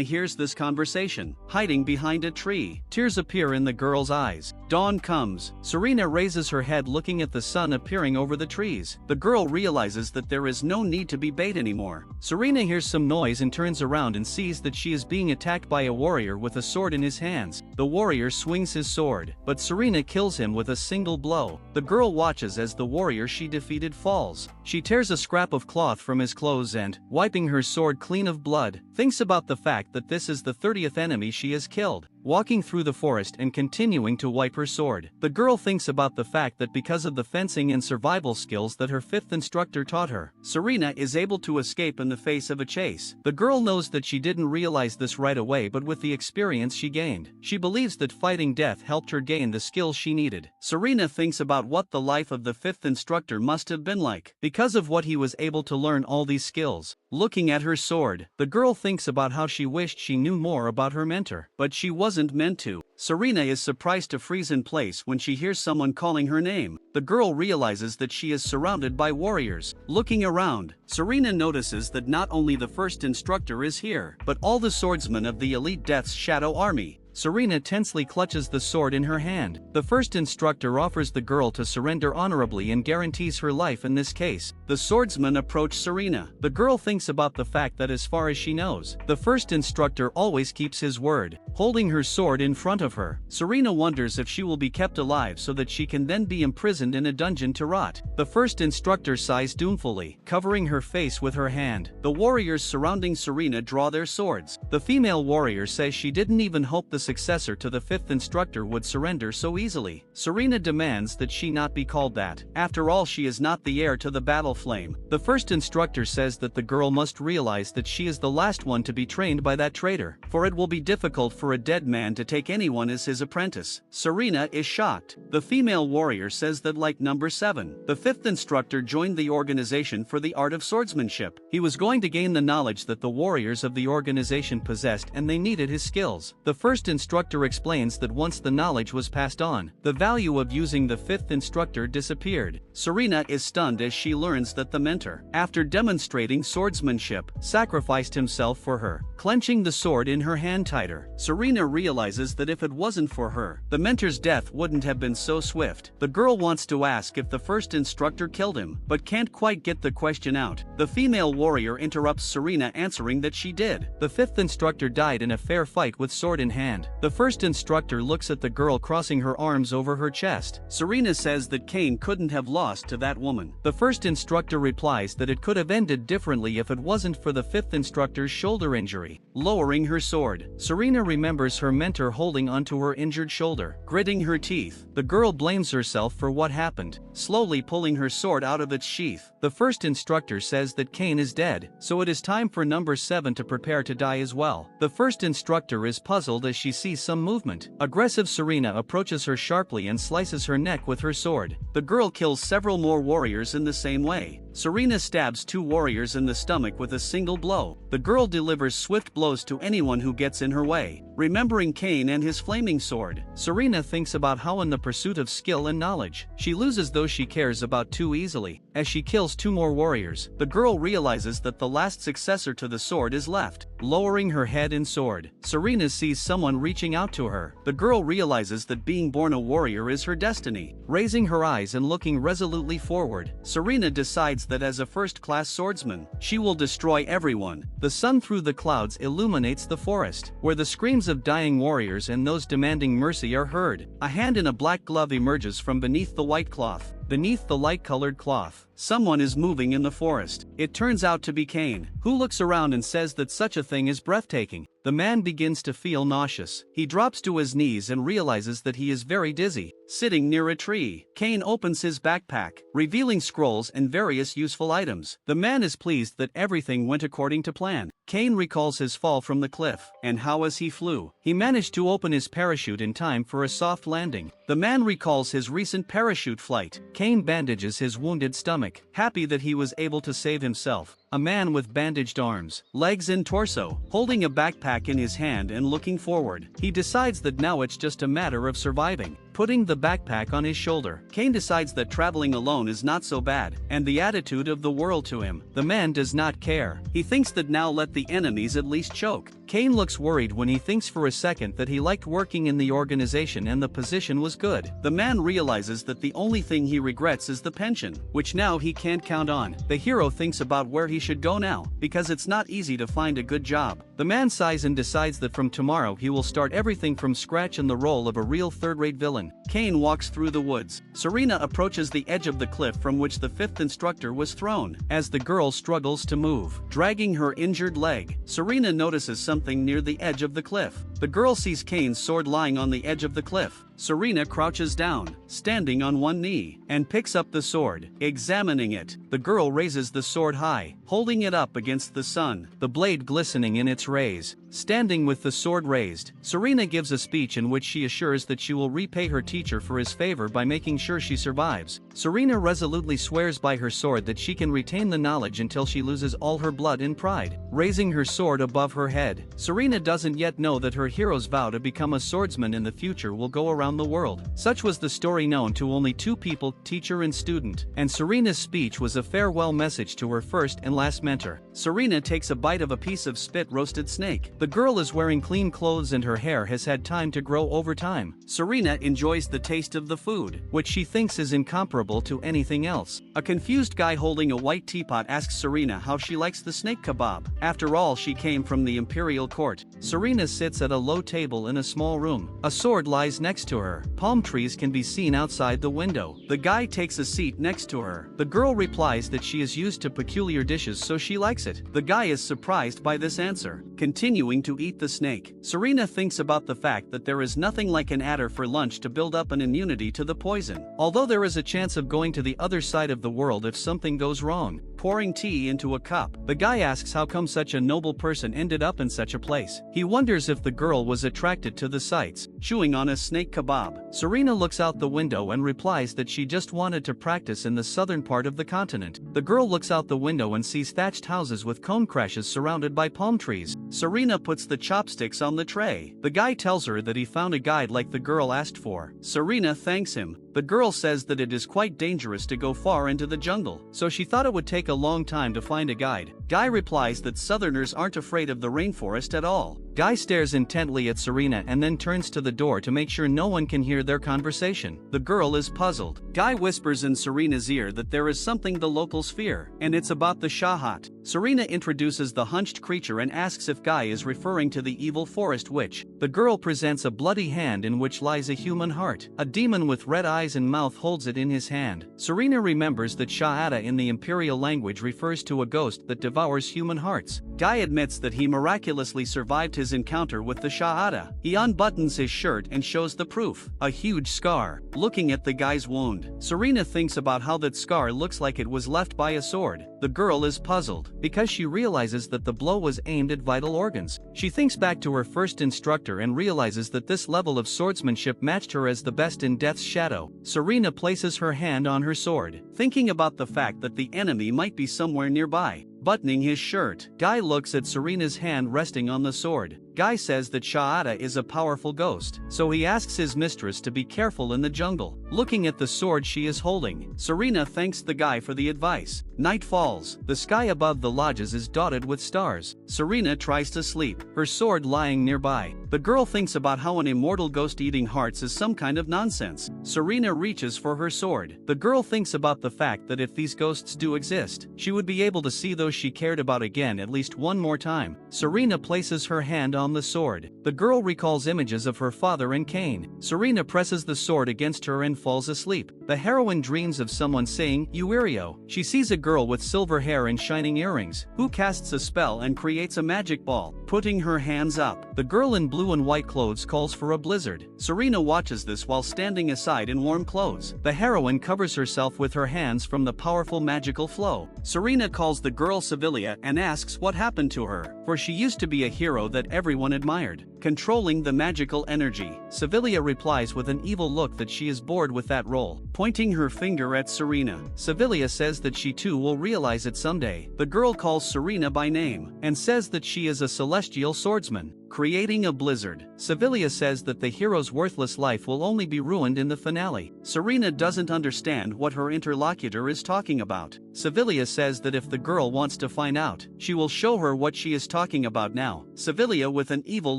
hears this conversation, hiding behind a tree. Tears appear in the girl's eyes. Dawn comes. Serena raises her head, looking at the sun appearing over the trees. The girl realizes that there is no need to be bait anymore. Serena hears some noise and turns around and sees that she is being attacked by a warrior with a sword in his hands. The warrior swings his sword, but Serena kills him with a single blow. The girl watches as the warrior she defeated falls. She tears a scrap of cloth from his clothes and, wiping her sword clean of blood, thinks about the fact that this is the 30th enemy she has killed. Walking through the forest and continuing to wipe her sword, the girl thinks about the fact that because of the fencing and survival skills that her 5th instructor taught her, Serena is able to escape in the face of a chase. The girl knows that she didn't realize this right away, but with the experience she gained, she believes that fighting death helped her gain the skills she needed. Serena thinks about what the life of the 5th instructor must have been like, because of what he was able to learn all these skills. Looking at her sword, the girl thinks about how she wished she knew more about her mentor, but she wasn't meant to. Serena is surprised to freeze in place when she hears someone calling her name. The girl realizes that she is surrounded by warriors. Looking around, Serena notices that not only the first instructor is here, but all the swordsmen of the Elite Death's Shadow Army. Serena tensely clutches the sword in her hand. The first instructor offers the girl to surrender honorably and guarantees her life in this case. The swordsman approach Serena. The girl thinks about the fact that as far as she knows, the first instructor always keeps his word. Holding her sword in front of her, Serena wonders if she will be kept alive so that she can then be imprisoned in a dungeon to rot. The first instructor sighs doomfully, covering her face with her hand. The warriors surrounding Serena draw their swords. The female warrior says she didn't even hope the successor to the 5th instructor would surrender so easily. Serena demands that she not be called that. After all, she is not the heir to the battle flame. The first instructor says that the girl must realize that she is the last one to be trained by that traitor, for it will be difficult for a dead man to take anyone as his apprentice. Serena is shocked. The female warrior says that like number 7, the 5th instructor joined the organization for the art of swordsmanship. He was going to gain the knowledge that the warriors of the organization possessed, and they needed his skills. The first instructor explains that once the knowledge was passed on, the value of using the 5th instructor disappeared. Serena is stunned as she learns that the mentor, after demonstrating swordsmanship, sacrificed himself for her, clenching the sword in her hand tighter. Serena realizes that if it wasn't for her, the mentor's death wouldn't have been so swift. The girl wants to ask if the first instructor killed him, but can't quite get the question out. The female warrior interrupts Serena, answering that she did. The 5th instructor died in a fair fight with sword in hand. The first instructor looks at the girl, crossing her arms over her chest. Serena says that Cain couldn't have lost to that woman. The first instructor replies that it could have ended differently if it wasn't for the 5th instructor's shoulder injury. Lowering her sword, Serena remembers her mentor holding onto her injured shoulder. Gritting her teeth, the girl blames herself for what happened, slowly pulling her sword out of its sheath. The first instructor says that Cain is dead, so it is time for number 7 to prepare to die as well. The first instructor is puzzled as she sees some movement. Aggressive Serena approaches her sharply and slices her neck with her sword. The girl kills several more warriors in the same way. Serena stabs two warriors in the stomach with a single blow. The girl delivers swift blows to anyone who gets in her way. Remembering Cain and his flaming sword, Serena thinks about how in the pursuit of skill and knowledge, she loses those she cares about too easily. As she kills two more warriors, the girl realizes that the last successor to the sword is left. Lowering her head in sword, Serena sees someone reaching out to her. The girl realizes that being born a warrior is her destiny. Raising her eyes and looking resolutely forward, Serena decides that as a first-class swordsman, she will destroy everyone. The sun through the clouds illuminates the forest, where the screams of dying warriors and those demanding mercy are heard. A hand in a black glove emerges from beneath the white cloth. Beneath the light-colored cloth, someone is moving in the forest. It turns out to be Cain, who looks around and says that such a thing is breathtaking. The man begins to feel nauseous. He drops to his knees and realizes that he is very dizzy. Sitting near a tree, Cain opens his backpack, revealing scrolls and various useful items. The man is pleased that everything went according to plan. Cain recalls his fall from the cliff, and how as he flew, he managed to open his parachute in time for a soft landing. The man recalls his recent parachute flight. Cain bandages his wounded stomach, happy that he was able to save himself. A man with bandaged arms, legs and torso, holding a backpack in his hand and looking forward. He decides that now it's just a matter of surviving. Putting the backpack on his shoulder, Cain decides that traveling alone is not so bad, and the attitude of the world to him. The man does not care. He thinks that now let the enemies at least choke. Cain looks worried when he thinks for a second that he liked working in the organization and the position was good. The man realizes that the only thing he regrets is the pension, which now he can't count on. The hero thinks about where he should go now, because it's not easy to find a good job. The man sighs and decides that from tomorrow he will start everything from scratch in the role of a real third-rate villain. Cain walks through the woods. Serena approaches the edge of the cliff from which the fifth instructor was thrown. As the girl struggles to move, dragging her injured leg, Serena notices something near the edge of the cliff. The girl sees Cain's sword lying on the edge of the cliff. Serena crouches down, standing on one knee, and picks up the sword. Examining it, the girl raises the sword high, holding it up against the sun, the blade glistening in its rays. Standing with the sword raised, Serena gives a speech in which she assures that she will repay her teacher for his favor by making sure she survives. Serena resolutely swears by her sword that she can retain the knowledge until she loses all her blood in pride. Raising her sword above her head, Serena doesn't yet know that her hero's vow to become a swordsman in the future will go around the world. Such was the story known to only two people, teacher and student, and Serena's speech was a farewell message to her first and last mentor. Serena takes a bite of a piece of spit roasted snake. The girl is wearing clean clothes and her hair has had time to grow over time. Serena enjoys the taste of the food, which she thinks is incomparable to anything else. A confused guy holding a white teapot asks Serena how she likes the snake kebab. After all, she came from the imperial court. Serena sits at a low table in a small room. A sword lies next to her. Palm trees can be seen outside the window. The guy takes a seat next to her. The girl replies that she is used to peculiar dishes, so she likes it. The guy is surprised by this answer. Continuing to eat the snake, Serena thinks about the fact that there is nothing like an adder for lunch to build up an immunity to the poison. Although there is a chance of going to the other side of the world if something goes wrong. Pouring tea into a cup, the guy asks how come such a noble person ended up in such a place. He wonders if the girl was attracted to the sights. Chewing on a snake kebab, Serena looks out the window and replies that she just wanted to practice in the southern part of the continent. The girl looks out the window and sees thatched houses with cone crashes surrounded by palm trees. Serena puts the chopsticks on the tray. The guy tells her that he found a guide like the girl asked for. Serena thanks him. The girl says that it is quite dangerous to go far into the jungle, so she thought it would take a long time to find a guide. Guy replies that southerners aren't afraid of the rainforest at all. Guy stares intently at Serena and then turns to the door to make sure no one can hear their conversation. The girl is puzzled. Guy whispers in Serena's ear that there is something the locals fear, and it's about the Shahat. Serena introduces the hunched creature and asks if Guy is referring to the evil forest witch. The girl presents a bloody hand in which lies a human heart. A demon with red eyes and mouth holds it in his hand. Serena remembers that Sha'ata in the imperial language refers to a ghost that devours human hearts. Guy admits that he miraculously survived his encounter with the Shahada. He unbuttons his shirt and shows the proof, a huge scar. Looking at the guy's wound, Serena thinks about how that scar looks like it was left by a sword. The girl is puzzled, because she realizes that the blow was aimed at vital organs. She thinks back to her first instructor and realizes that this level of swordsmanship matched her as the best in Death's Shadow. Serena places her hand on her sword, thinking about the fact that the enemy might be somewhere nearby. Buttoning his shirt, Guy looks at Serena's hand resting on the sword. Guy says that Shahada is a powerful ghost, so he asks his mistress to be careful in the jungle. Looking at the sword she is holding, Serena thanks the guy for the advice. Night falls. The sky above the lodges is dotted with stars. Serena tries to sleep, her sword lying nearby. The girl thinks about how an immortal ghost eating hearts is some kind of nonsense. Serena reaches for her sword. The girl thinks about the fact that if these ghosts do exist, she would be able to see those she cared about again at least one more time. Serena places her hand on the sword. The girl recalls images of her father and Cain. Serena presses the sword against her and falls asleep. The heroine dreams of someone saying, "Euerio." She sees a girl with silver hair and shining earrings, who casts a spell and creates a magic ball. Putting her hands up, the girl in blue and white clothes calls for a blizzard. Serena watches this while standing aside in warm clothes. The heroine covers herself with her hands from the powerful magical flow. Serena calls the girl Sevilla and asks what happened to her, for she used to be a hero that everyone admired. Controlling the magical energy, Sevilla replies with an evil look that she is bored with that role, pointing her finger at Serena. Sevilla says that she too will realize it someday. The girl calls Serena by name, and says that she is a celestial swordsman. Creating a blizzard, Sevilla says that the hero's worthless life will only be ruined in the finale. Serena doesn't understand what her interlocutor is talking about. Sevilla says that if the girl wants to find out, she will show her what she is talking about now. Sevilla with an evil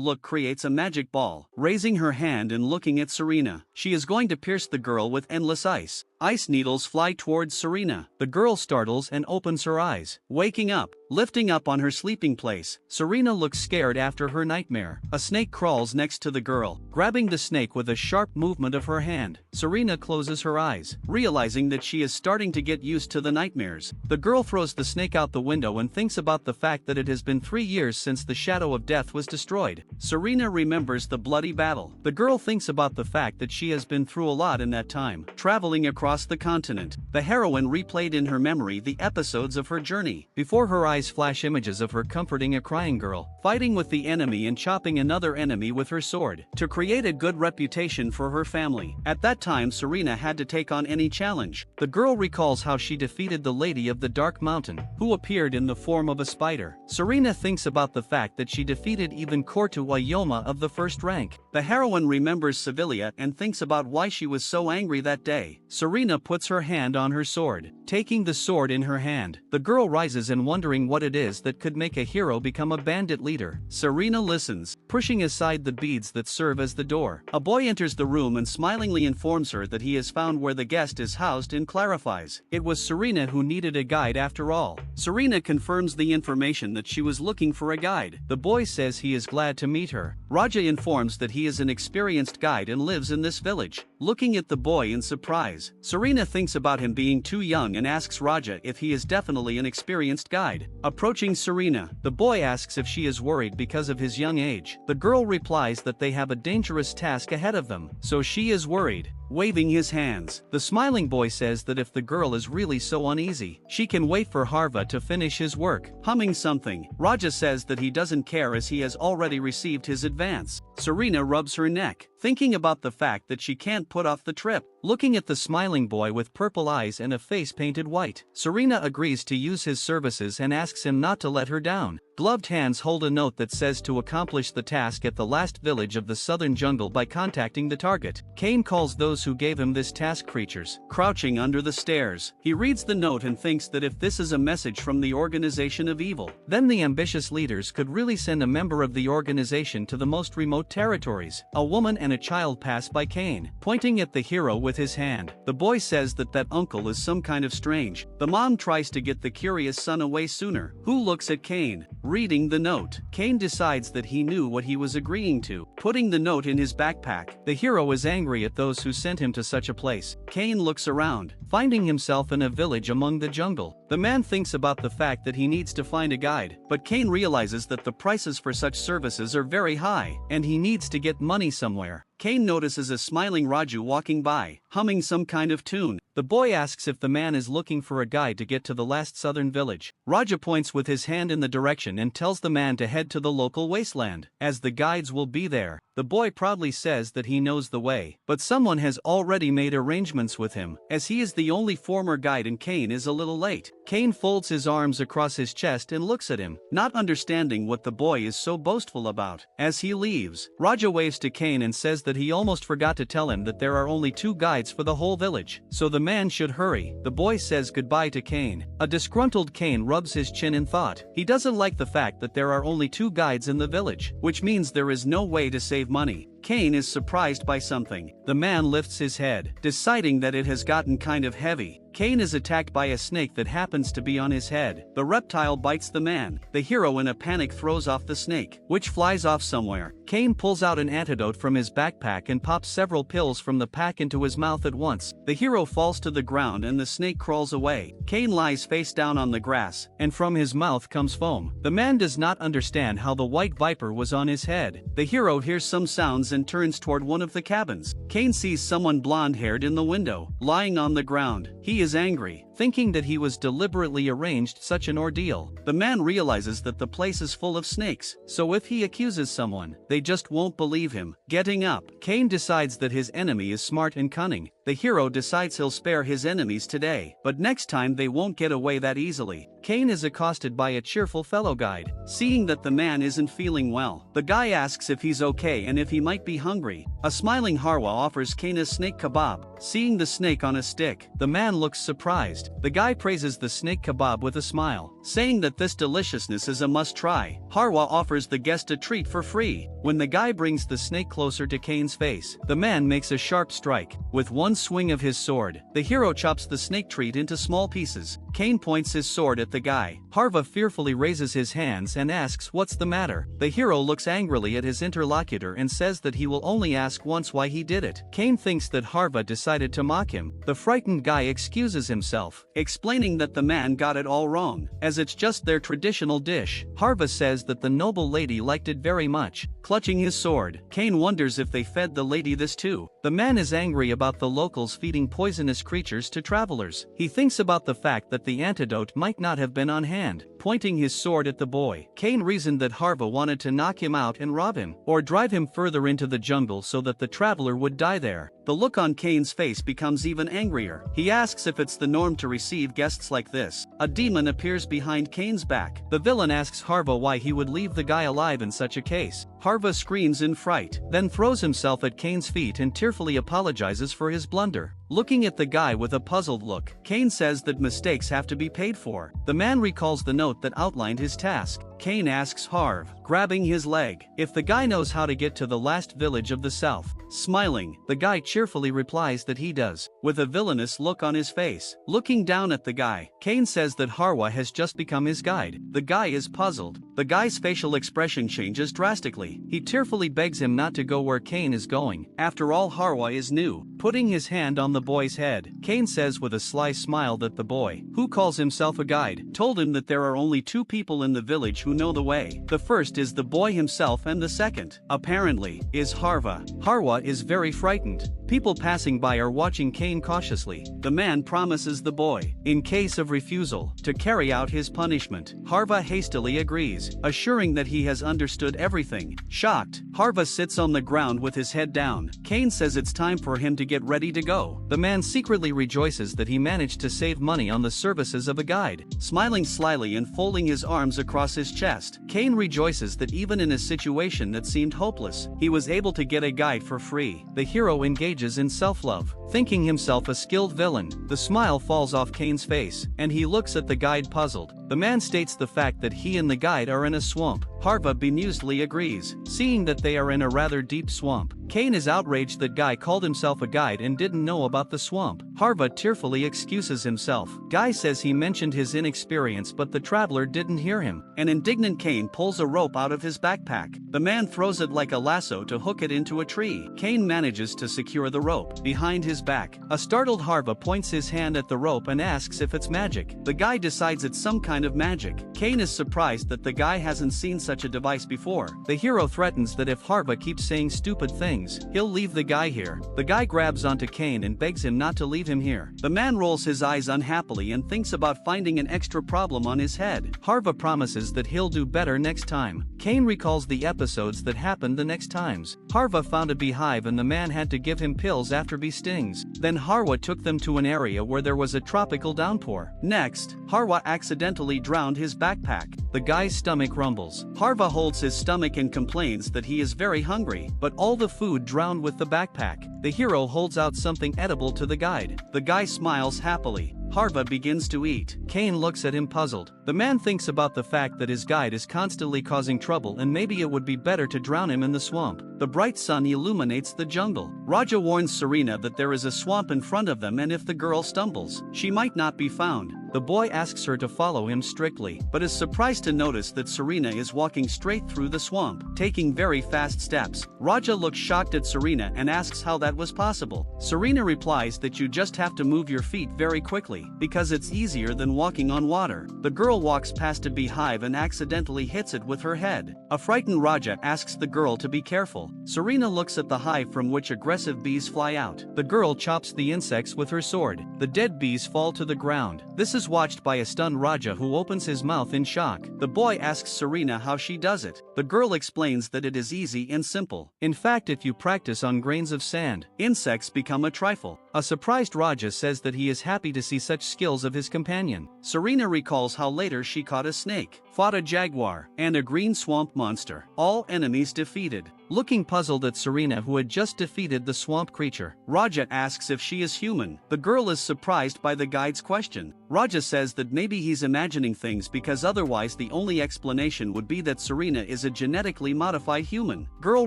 look creates a magic ball, raising her hand and looking at Serena. She is going to pierce the girl with endless ice. Ice needles fly towards Serena. The girl startles and opens her eyes. Waking up, lifting up on her sleeping place, Serena looks scared after her nightmare. A snake crawls next to the girl, grabbing the snake with a sharp movement of her hand. Serena closes her eyes, realizing that she is starting to get used to the nightmares. The girl throws the snake out the window and thinks about the fact that it has been 3 years since the shadow of death was destroyed. Serena remembers the bloody battle. The girl thinks about the fact that she has been through a lot in that time, traveling across the continent. The heroine replayed in her memory the episodes of her journey. Before her eyes flash images of her comforting a crying girl, fighting with the enemy and chopping another enemy with her sword, to create a good reputation for her family. At that time Serena had to take on any challenge. The girl recalls how she defeated the Lady of the Dark Mountain, who appeared in the form of a spider. Serena thinks about the fact that she defeated even Kortu Ayoma of the first rank. The heroine remembers Sevilla and thinks about why she was so angry that day. Serena puts her hand on her sword, taking the sword in her hand. The girl rises and wondering what it is that could make a hero become a bandit leader. Serena listens, pushing aside the beads that serve as the door. A boy enters the room and smilingly informs her that he has found where the guest is housed and clarifies it was Serena who needed a guide after all. Serena confirms the information that she was looking for a guide. The boy says he is glad to meet her. Raja informs that he is an experienced guide and lives in this village. Looking at the boy in surprise, Serena thinks about him being too young and asks Raja if he is definitely an experienced guide. Approaching Serena, the boy asks if she is worried because of his young age. The girl replies that they have a dangerous task ahead of them, so she is worried. Waving his hands, the smiling boy says that if the girl is really so uneasy, she can wait for Harva to finish his work. Humming something, Raja says that he doesn't care as he has already received his advance. Serena rubs her neck, thinking about the fact that she can't put off the trip. Looking at the smiling boy with purple eyes and a face painted white, Serena agrees to use his services and asks him not to let her down. Gloved hands hold a note that says to accomplish the task at the last village of the southern jungle by contacting the target. Cain calls those who gave him this task creatures, crouching under the stairs. He reads the note and thinks that if this is a message from the organization of evil, then the ambitious leaders could really send a member of the organization to the most remote territories. A woman and a child pass by Cain, pointing at the hero with his hand. The boy says that that uncle is some kind of strange. The mom tries to get the curious son away sooner. Who looks at Cain, reading the note. Cain decides that he knew what he was agreeing to, putting the note in his backpack. The hero is angry at those who sent him to such a place. Cain looks around, finding himself in a village among the jungle. The man thinks about the fact that he needs to find a guide, but Cain realizes that the prices for such services are very high, and he needs to get money somewhere. Cain notices a smiling Raju walking by, humming some kind of tune. The boy asks if the man is looking for a guide to get to the last southern village. Raju points with his hand in the direction and tells the man to head to the local wasteland, as the guides will be there. The boy proudly says that he knows the way, but someone has already made arrangements with him, as he is the only former guide and Cain is a little late. Cain folds his arms across his chest and looks at him, not understanding what the boy is so boastful about. As he leaves, Raju waves to Cain and says that he almost forgot to tell him that there are only 2 guides for the whole village, so the man should hurry. The boy says goodbye to Cain. A disgruntled Cain rubs his chin in thought. He doesn't like the fact that there are only 2 guides in the village, which means there is no way to save money. Cain is surprised by something. The man lifts his head, deciding that it has gotten kind of heavy. Cain is attacked by a snake that happens to be on his head. The reptile bites the man. The hero in a panic throws off the snake, which flies off somewhere. Cain pulls out an antidote from his backpack and pops several pills from the pack into his mouth at once. The hero falls to the ground and the snake crawls away. Cain lies face down on the grass, and from his mouth comes foam. The man does not understand how the white viper was on his head. The hero hears some sounds and turns toward one of the cabins. Cain sees someone blonde-haired in the window, lying on the ground. He is angry, thinking that he was deliberately arranged such an ordeal. The man realizes that the place is full of snakes, so if he accuses someone, they just won't believe him. Getting up, Cain decides that his enemy is smart and cunning. The hero decides he'll spare his enemies today, but next time they won't get away that easily. Cain is accosted by a cheerful fellow guide. Seeing that the man isn't feeling well, the guy asks if he's okay and if he might be hungry. A smiling Harwa offers Cain a snake kebab. Seeing the snake on a stick, the man looks surprised. The guy praises the snake kebab with a smile, saying that this deliciousness is a must-try. Harwa offers the guest a treat for free. When the guy brings the snake closer to Cain's face, the man makes a sharp strike. With one swing of his sword, the hero chops the snake treat into small pieces. Cain points his sword at the guy. Harva fearfully raises his hands and asks what's the matter. The hero looks angrily at his interlocutor and says that he will only ask once why he did it. Cain thinks that Harva decided to mock him. The frightened guy excuses himself, explaining that the man got it all wrong, as it's just their traditional dish. Harva says that the noble lady liked it very much. Clutching his sword, Cain wonders if they fed the lady this too. The man is angry about the locals feeding poisonous creatures to travelers. He thinks about the fact that the antidote might not have been on hand. Pointing his sword at the boy, Cain reasoned that Harva wanted to knock him out and rob him, or drive him further into the jungle so that the traveler would die there. The look on Cain's face becomes even angrier. He asks if it's the norm to receive guests like this. A demon appears behind Cain's back. The villain asks Harva why he would leave the guy alive in such a case. Harva screams in fright, then throws himself at Cain's feet and tearfully apologizes for his blunder. Looking at the guy with a puzzled look, Cain says that mistakes have to be paid for. The man recalls the note that outlined his task. Cain asks Harv, grabbing his leg, if the guy knows how to get to the last village of the south. Smiling, the guy cheerfully replies that he does, with a villainous look on his face. Looking down at the guy, Cain says that Harwa has just become his guide. The guy is puzzled. The guy's facial expression changes drastically. He tearfully begs him not to go where Cain is going. After all, Harwa is new. Putting his hand on the boy's head, Cain says with a sly smile that the boy, who calls himself a guide, told him that there are only 2 people in the village who know the way. The first is the boy himself and the second, apparently, is Harva. Harwa is very frightened. People passing by are watching Cain cautiously. The man promises the boy, in case of refusal, to carry out his punishment. Harva hastily agrees, assuring that he has understood everything. Shocked, Harva sits on the ground with his head down. Cain says it's time for him to get ready to go. The man secretly rejoices that he managed to save money on the services of a guide. Smiling slyly and folding his arms across his chest, Cain rejoices that even in a situation that seemed hopeless, he was able to get a guide for free. The hero engages in self-love, thinking himself a skilled villain. The smile falls off Cain's face, and he looks at the guide puzzled. The man states the fact that he and the guide are in a swamp. Harva bemusedly agrees, seeing that they are in a rather deep swamp. Cain is outraged that Guy called himself a guide and didn't know about the swamp. Harva tearfully excuses himself. Guy says he mentioned his inexperience but the traveler didn't hear him. An indignant Cain pulls a rope out of his backpack. The man throws it like a lasso to hook it into a tree. Cain manages to secure the rope behind his back. A startled Harva points his hand at the rope and asks if it's magic. The guy decides it's some kind of magic. Cain is surprised that the guy hasn't seen such a device before. The hero threatens that if Harva keeps saying stupid things, he'll leave the guy here. The guy grabs onto Cain and begs him not to leave him here. The man rolls his eyes unhappily and thinks about finding an extra problem on his head. Harva promises that he'll do better next time. Cain recalls the episodes that happened the next times. Harva found a beehive and the man had to give him pills after bee stings. Then Harva took them to an area where there was a tropical downpour. Next, Harva accidentally drowned his backpack. The guy's stomach rumbles. Harva holds his stomach and complains that he is very hungry, but all the food drowned with the backpack. The hero holds out something edible to the guide. The guy smiles happily. Harva begins to eat. Cain looks at him puzzled. The man thinks about the fact that his guide is constantly causing trouble and maybe it would be better to drown him in the swamp. The bright sun illuminates the jungle. Raja warns Serena that there is a swamp in front of them and if the girl stumbles, she might not be found. The boy asks her to follow him strictly, but is surprised to notice that Serena is walking straight through the swamp, taking very fast steps. Raja looks shocked at Serena and asks how that was possible. Serena replies that you just have to move your feet very quickly, because it's easier than walking on water. The girl walks past a beehive and accidentally hits it with her head. A frightened Raja asks the girl to be careful. Serena looks at the hive from which aggressive bees fly out. The girl chops the insects with her sword. The dead bees fall to the ground. This is watched by a stunned Raja who opens his mouth in shock. The boy asks Serena how she does it. The girl explains that it is easy and simple. In fact, if you practice on grains of sand, insects become a trifle. A surprised Raja says that he is happy to see such skills of his companion. Serena recalls how later she caught a snake, fought a jaguar, and a green swamp monster. All enemies defeated. Looking puzzled at Serena who had just defeated the swamp creature, Raja asks if she is human. The girl is surprised by the guide's question. Raja says that maybe he's imagining things because otherwise the only explanation would be that Serena is a genetically modified human. Girl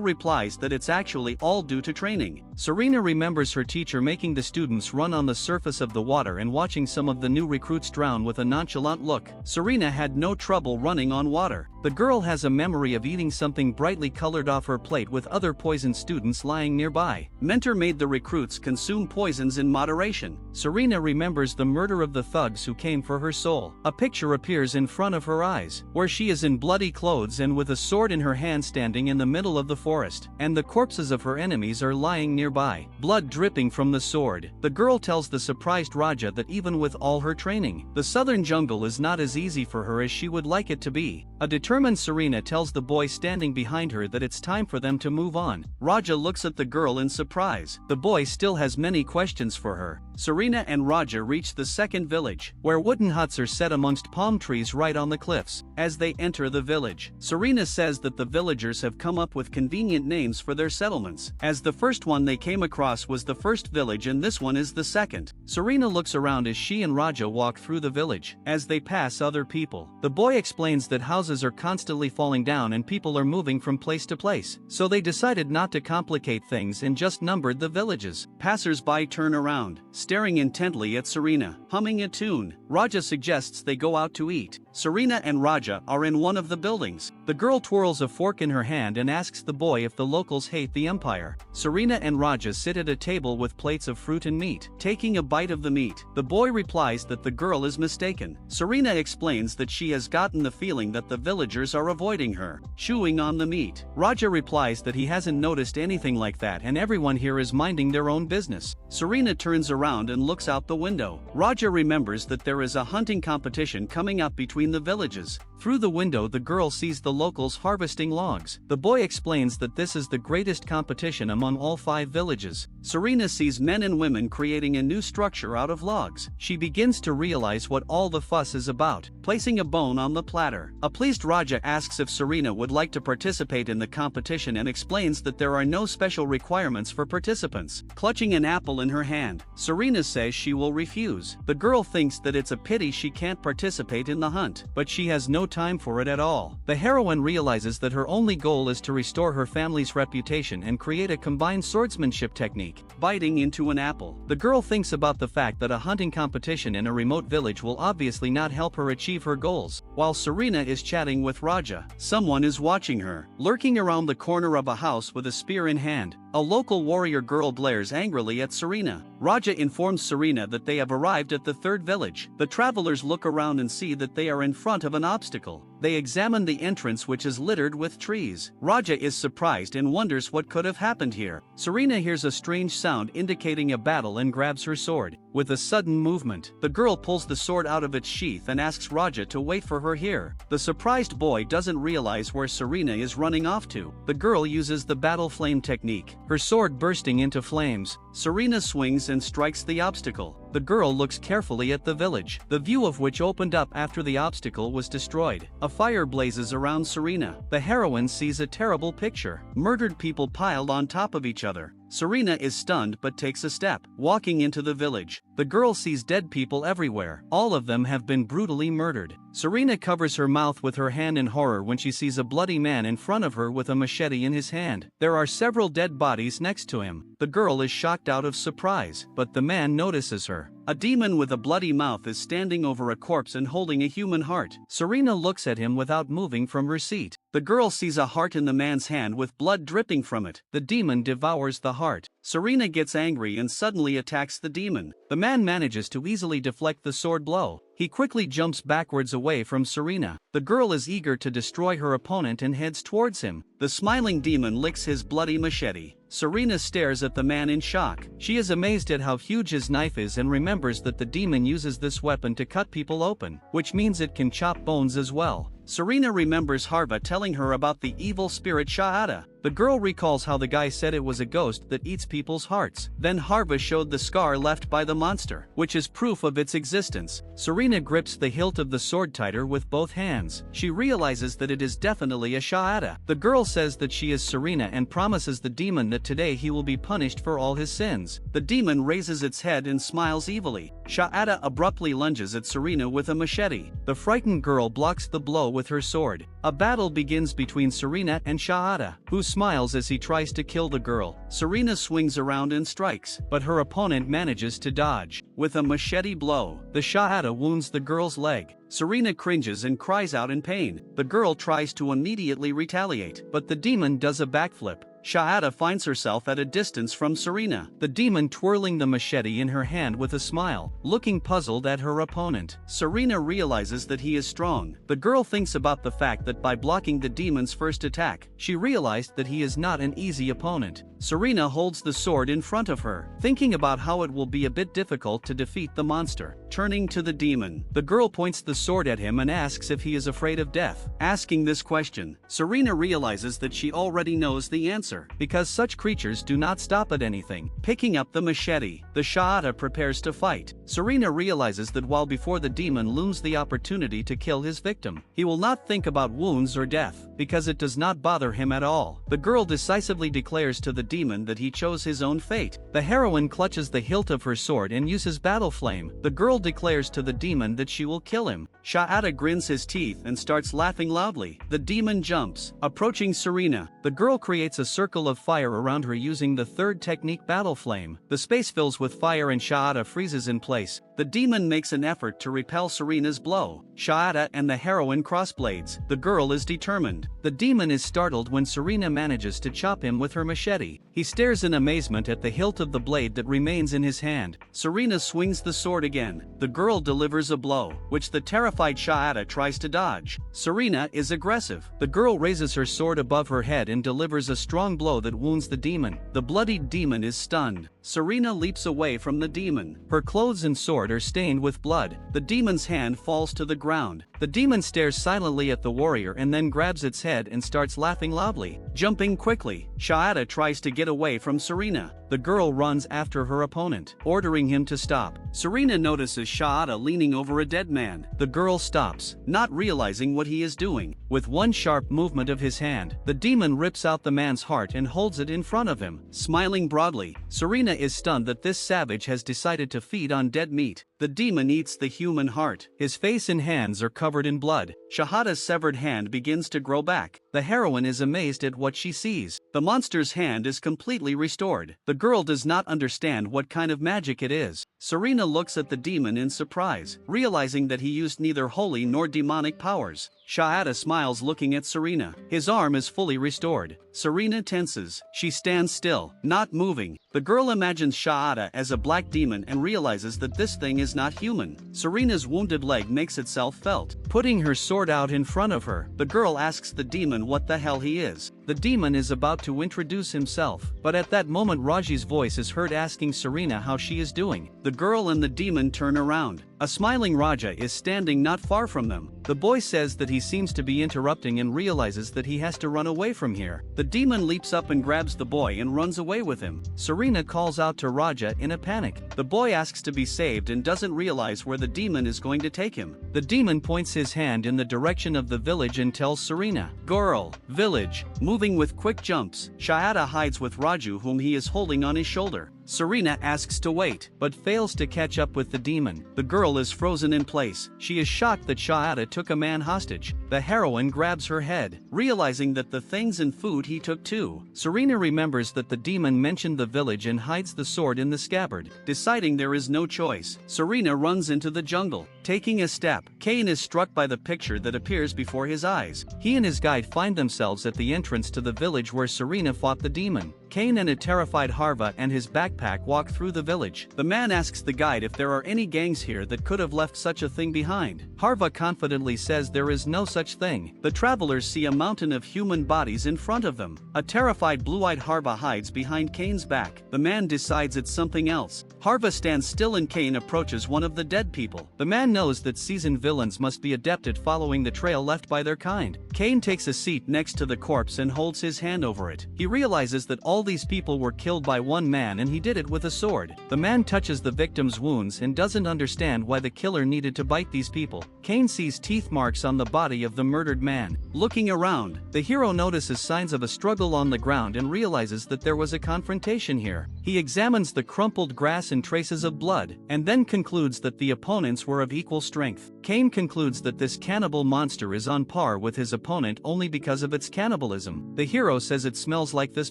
replies that it's actually all due to training. Serena remembers her teacher making the students run on the surface of the water and watching some of the new recruits drown with a nonchalant look. Serena had no trouble running on water. The girl has a memory of eating something brightly colored off her plate with other poisoned students lying nearby. Mentor made the recruits consume poisons in moderation. Serena remembers the murder of the thugs who came for her soul. A picture appears in front of her eyes, where she is in bloody clothes and with a sword in her hand standing in the middle of the forest, and the corpses of her enemies are lying nearby, blood dripping from the sword. The girl tells the surprised Raja that even with all her training, the southern jungle is not as easy for her as she would like it to be. A determined Serena tells the boy standing behind her that it's time for them to move on. Raja looks at the girl in surprise. The boy still has many questions for her. Serena and Raja reach the second village, where wooden huts are set amongst palm trees right on the cliffs. As they enter the village, Serena says that the villagers have come up with convenient names for their settlements, as the first one they came across was the first village and this one is the second. Serena looks around as she and Raja walk through the village. As they pass other people, the boy explains that houses are constantly falling down and people are moving from place to place, so they decided not to complicate things and just numbered the villages. Passers-by turn around, staring intently at Serena, humming a tune. Raja suggests they go out to eat. Serena and Raja are in one of the buildings. The girl twirls a fork in her hand and asks the boy if the locals hate the empire. Serena and Raja sit at a table with plates of fruit and meat, taking a bite of the meat. The boy replies that the girl is mistaken. Serena explains that she has gotten the feeling that the villagers are avoiding her, chewing on the meat. Raja replies that he hasn't noticed anything like that and everyone here is minding their own business. Serena turns around and looks out the window. Raja remembers that there is a hunting competition coming up between the villages. Through the window the girl sees the locals harvesting logs. The boy explains that this is the greatest competition among all 5 villages. Serena sees men and women creating a new structure out of logs. She begins to realize what all the fuss is about, placing a bone on the platter. A pleased Raja asks if Serena would like to participate in the competition competition and explains that there are no special requirements for participants. Clutching an apple in her hand, Serena says she will refuse. The girl thinks that it's a pity she can't participate in the hunt, but she has no time for it at all. The heroine realizes that her only goal is to restore her family's reputation and create a combined swordsmanship technique, biting into an apple. The girl thinks about the fact that a hunting competition in a remote village will obviously not help her achieve her goals. While Serena is chatting with Raja, someone is watching her. Lurking around the corner of a house with a spear in hand, a local warrior girl glares angrily at Serena. Raja informs Serena that they have arrived at the third village. The travelers look around and see that they are in front of an obstacle. They examine the entrance, which is littered with trees. Raja is surprised and wonders what could have happened here. Serena hears a strange sound indicating a battle and grabs her sword. With a sudden movement, the girl pulls the sword out of its sheath and asks Raja to wait for her here. The surprised boy doesn't realize where Serena is running off to. The girl uses the battle flame technique, her sword bursting into flames. Serena swings and strikes the obstacle. The girl looks carefully at the village, the view of which opened up after the obstacle was destroyed. A fire blazes around Serena. The heroine sees a terrible picture. Murdered people piled on top of each other. Serena is stunned but takes a step, walking into the village. The girl sees dead people everywhere. All of them have been brutally murdered. Serena covers her mouth with her hand in horror when she sees a bloody man in front of her with a machete in his hand. There are several dead bodies next to him. The girl is shocked out of surprise, but the man notices her. A demon with a bloody mouth is standing over a corpse and holding a human heart. Serena looks at him without moving from her seat. The girl sees a heart in the man's hand with blood dripping from it. The demon devours the heart. Serena gets angry and suddenly attacks the demon. The man manages to easily deflect the sword blow. He quickly jumps backwards away from Serena. The girl is eager to destroy her opponent and heads towards him. The smiling demon licks his bloody machete. Serena stares at the man in shock. She is amazed at how huge his knife is and remembers that the demon uses this weapon to cut people open, which means it can chop bones as well. Serena remembers Harva telling her about the evil spirit Sha'ada. The girl recalls how the guy said it was a ghost that eats people's hearts. Then Harva showed the scar left by the monster, which is proof of its existence. Serena grips the hilt of the sword tighter with both hands. She realizes that it is definitely a Sha'ada. The girl says that she is Serena and promises the demon that today he will be punished for all his sins. The demon raises its head and smiles evilly. Sha'ada abruptly lunges at Serena with a machete. The frightened girl blocks the blow with her sword. A battle begins between Serena and Sha'ada, who smiles as he tries to kill the girl. Serena swings around and strikes, but her opponent manages to dodge. With a machete blow, the Sha'ada wounds the girl's leg. Serena cringes and cries out in pain. The girl tries to immediately retaliate, but the demon does a backflip. Sha'ada finds herself at a distance from Serena, the demon twirling the machete in her hand with a smile, looking puzzled at her opponent. Serena realizes that he is strong. The girl thinks about the fact that by blocking the demon's first attack, she realized that he is not an easy opponent. Serena holds the sword in front of her, thinking about how it will be a bit difficult to defeat the monster. Turning to the demon, the girl points the sword at him and asks if he is afraid of death. Asking this question, Serena realizes that she already knows the answer, because such creatures do not stop at anything. Picking up the machete, the Sha'ada prepares to fight. Serena realizes that while before the demon looms the opportunity to kill his victim, he will not think about wounds or death, because it does not bother him at all. The girl decisively declares to the demon that he chose his own fate. The heroine clutches the hilt of her sword and uses battle flame. The girl declares to the demon that she will kill him. Sha'ada grins his teeth and starts laughing loudly. The demon jumps, approaching Serena. The girl creates a circle of fire around her using the third technique, battle flame. The space fills with fire and Sha'ada freezes in place. The demon makes an effort to repel Serena's blow. Sha'ada and the heroine cross blades. The girl is determined. The demon is startled when Serena manages to chop him with her machete. He stares in amazement at the hilt of the blade that remains in his hand. Serena swings the sword again. The girl delivers a blow, which the terrified Sha'ada tries to dodge. Serena is aggressive. The girl raises her sword above her head and delivers a strong blow that wounds the demon. The bloodied demon is stunned. Serena leaps away from the demon. Her clothes and sword are stained with blood. The demon's hand falls to the ground. ground. The demon stares silently at the warrior and then grabs its head and starts laughing loudly. Jumping quickly, Shaada tries to get away from Serena. The girl runs after her opponent, ordering him to stop. Serena notices Shaada leaning over a dead man. The girl stops, not realizing what he is doing. With one sharp movement of his hand, the demon rips out the man's heart and holds it in front of him. Smiling broadly, Serena is stunned that this savage has decided to feed on dead meat. The demon eats the human heart. His face and hands are covered in blood. Shahada's severed hand begins to grow back. The heroine is amazed at what she sees. The monster's hand is completely restored. The girl does not understand what kind of magic it is. Serena looks at the demon in surprise, realizing that he used neither holy nor demonic powers. Shahada smiles looking at Serena. His arm is fully restored. Serena tenses. She stands still, not moving. The girl imagines Shahada as a black demon and realizes that this thing is not human. Serena's wounded leg makes itself felt. Putting her sword out in front of her, the girl asks the demon what the hell he is. The demon is about to introduce himself, but at that moment Raji's voice is heard asking Serena how she is doing. The girl and the demon turn around. A smiling Raja is standing not far from them. The boy says that he seems to be interrupting and realizes that he has to run away from here. The demon leaps up and grabs the boy and runs away with him. Serena calls out to Raja in a panic. The boy asks to be saved and doesn't realize where the demon is going to take him. The demon points his hand in the direction of the village and tells Serena, "Girl, village," moving with quick jumps. Shahada hides with Raju, whom he is holding on his shoulder. Serena asks to wait, but fails to catch up with the demon. The girl is frozen in place. She is shocked that Shahada took a man hostage. The heroine grabs her head, realizing that the things and food he took too. Serena remembers that the demon mentioned the village and hides the sword in the scabbard. Deciding there is no choice, Serena runs into the jungle. Taking a step, Cain is struck by the picture that appears before his eyes. He and his guide find themselves at the entrance to the village where Serena fought the demon. Cain and a terrified Harva and his backpack walk through the village. The man asks the guide if there are any gangs here that could have left such a thing behind. Harva confidently says there is no such thing. The travelers see a mountain of human bodies in front of them. A terrified blue-eyed Harva hides behind Cain's back. The man decides it's something else. Harva stands still and Cain approaches one of the dead people. The man knows that seasoned villains must be adept at following the trail left by their kind. Cain takes a seat next to the corpse and holds his hand over it. He realizes that all these people were killed by one man and he did it with a sword. The man touches the victim's wounds and doesn't understand why the killer needed to bite these people. Cain sees teeth marks on the body of the murdered man. Looking around, the hero notices signs of a struggle on the ground and realizes that there was a confrontation here. He examines the crumpled grass and traces of blood, and then concludes that the opponents were of equal strength. Cain concludes that this cannibal monster is on par with his opponent only because of its cannibalism. The hero says it smells like this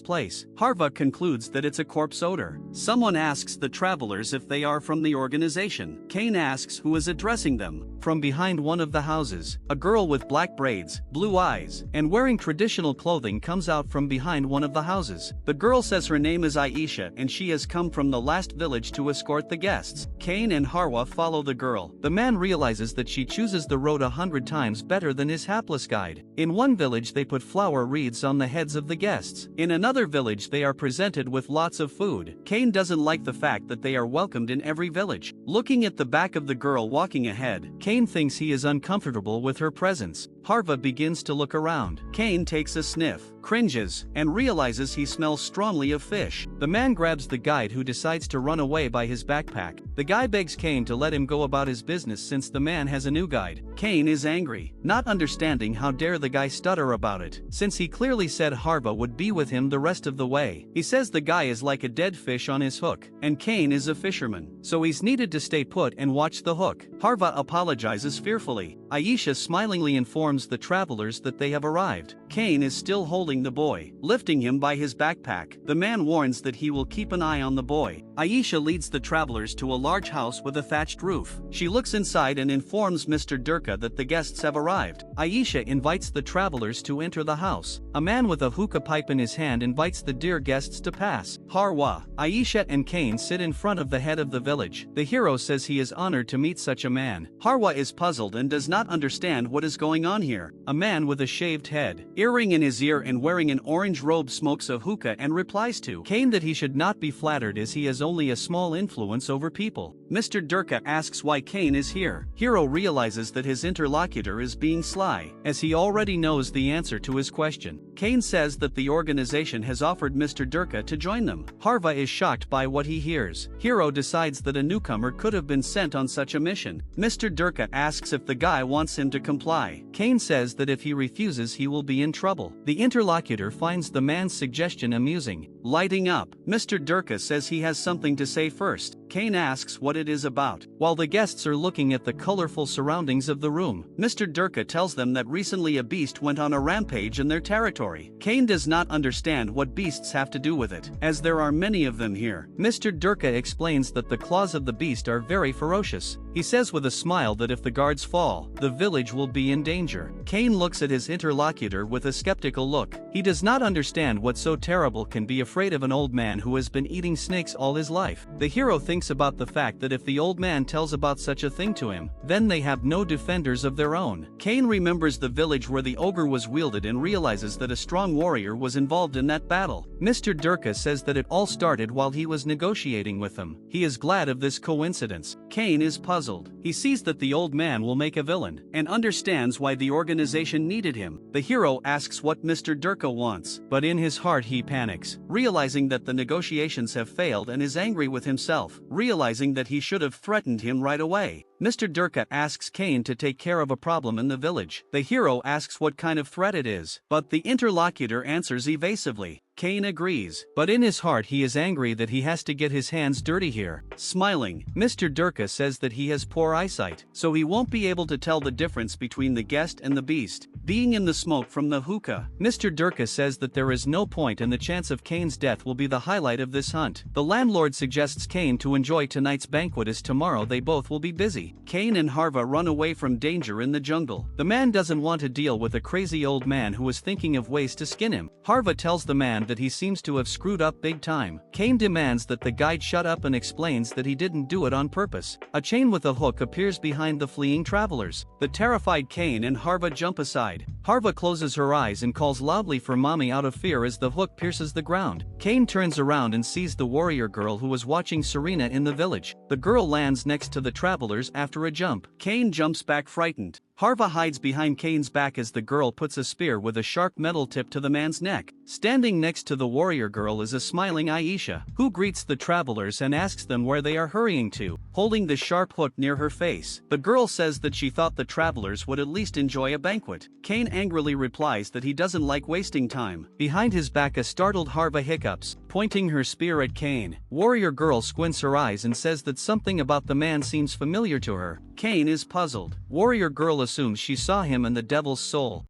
place. Harva concludes that it's a corpse odor. Someone asks the travelers if they are from the organization. Cain asks who is addressing them. From behind one of the houses, a girl with black braids, blue eyes, and wearing traditional clothing comes out from behind one of the houses. The girl says her name is Aisha and she has come from the last village to escort the guests. Cain and Harwa follow the girl. The man realizes that she chooses the road 100 times better than his hapless guide. In one village they put flower wreaths on the heads of the guests. In another village they are presented with lots of food. Cain doesn't like the fact that they are welcomed in every village. Looking at the back of the girl walking ahead, Cain thinks he is uncomfortable with her presence. Harva begins to look around. Cain takes a sniff, cringes, and realizes he smells strongly of fish. The man grabs the guide who decides to run away by his backpack. The guy begs Cain to let him go about his business since the man has a new guide. Cain is angry, not understanding how dare the guy stutter about it, since he clearly said Harva would be with him the rest of the way. He says the guy is like a dead fish on his hook, and Cain is a fisherman, so he's needed to stay put and watch the hook. Harva apologizes fearfully. Aisha smilingly informs the travelers that they have arrived. Cain is still holding the boy, lifting him by his backpack. The man warns that he will keep an eye on the boy. Aisha leads the travelers to a large house with a thatched roof. She looks inside and informs Mr. Durka that the guests have arrived. Aisha invites the travelers to enter the house. A man with a hookah pipe in his hand invites the dear guests to pass. Harwa, Aisha and Cain sit in front of the head of the village. The hero says he is honored to meet such a man. Harwa is puzzled and does not not understand what is going on here. A man with a shaved head, earring in his ear and wearing an orange robe smokes a hookah and replies to Cain that he should not be flattered as he has only a small influence over people. Mr. Durka asks why Cain is here. Hero realizes that his interlocutor is being sly, as he already knows the answer to his question. Cain says that the organization has offered Mr. Durka to join them. Harva is shocked by what he hears. Hero decides that a newcomer could have been sent on such a mission. Mr. Durka asks if the guy wants him to comply. Cain says that if he refuses he will be in trouble. The interlocutor finds the man's suggestion amusing. Lighting up, Mr. Durka says he has something to say first. Cain asks what it is about. While the guests are looking at the colorful surroundings of the room, Mr. Durka tells them that recently a beast went on a rampage in their territory. Cain does not understand what beasts have to do with it, as there are many of them here. Mr. Durka explains that the claws of the beast are very ferocious. He says with a smile that if the guards fall, the village will be in danger. Cain looks at his interlocutor with a skeptical look. He does not understand what so terrible can be afraid of an old man who has been eating snakes all his life. The hero thinks about the fact that if the old man tells about such a thing to him, then they have no defenders of their own. Cain remembers the village where the ogre was wielded and realizes that a strong warrior was involved in that battle. Mr. Durka says that it all started while he was negotiating with them. He is glad of this coincidence. Cain is puzzled. He sees that the old man will make a villain, and understands why the organization needed him. The hero asks what Mr. Durka wants, but in his heart he panics, realizing that the negotiations have failed and is angry with himself, realizing that he should have threatened him right away. Mr. Durka asks Cain to take care of a problem in the village. The hero asks what kind of threat it is, but the interlocutor answers evasively. Cain agrees, but in his heart he is angry that he has to get his hands dirty here. Smiling, Mr. Durka says that he has poor eyesight, so he won't be able to tell the difference between the guest and the beast. Being in the smoke from the hookah, Mr. Durka says that there is no point and the chance of Cain's death will be the highlight of this hunt. The landlord suggests Cain to enjoy tonight's banquet as tomorrow they both will be busy. Cain and Harva run away from danger in the jungle. The man doesn't want to deal with a crazy old man who is thinking of ways to skin him. Harva tells the man that he seems to have screwed up big time. Cain demands that the guide shut up and explains that he didn't do it on purpose. A chain with a hook appears behind the fleeing travelers. The terrified Cain and Harva jump aside. Harva closes her eyes and calls loudly for mommy out of fear as the hook pierces the ground. Cain turns around and sees the warrior girl who was watching Serena in the village. The girl lands next to the travelers after a jump. Cain jumps back frightened. Harva hides behind Cain's back as the girl puts a spear with a sharp metal tip to the man's neck. Standing next to the warrior girl is a smiling Aisha, who greets the travelers and asks them where they are hurrying to, holding the sharp hook near her face. The girl says that she thought the travelers would at least enjoy a banquet. Cain angrily replies that he doesn't like wasting time. Behind his back a startled Harva hiccups, pointing her spear at Cain. Warrior girl squints her eyes and says that something about the man seems familiar to her. Cain is puzzled. Warrior girl assumes she saw him in the devil's soul.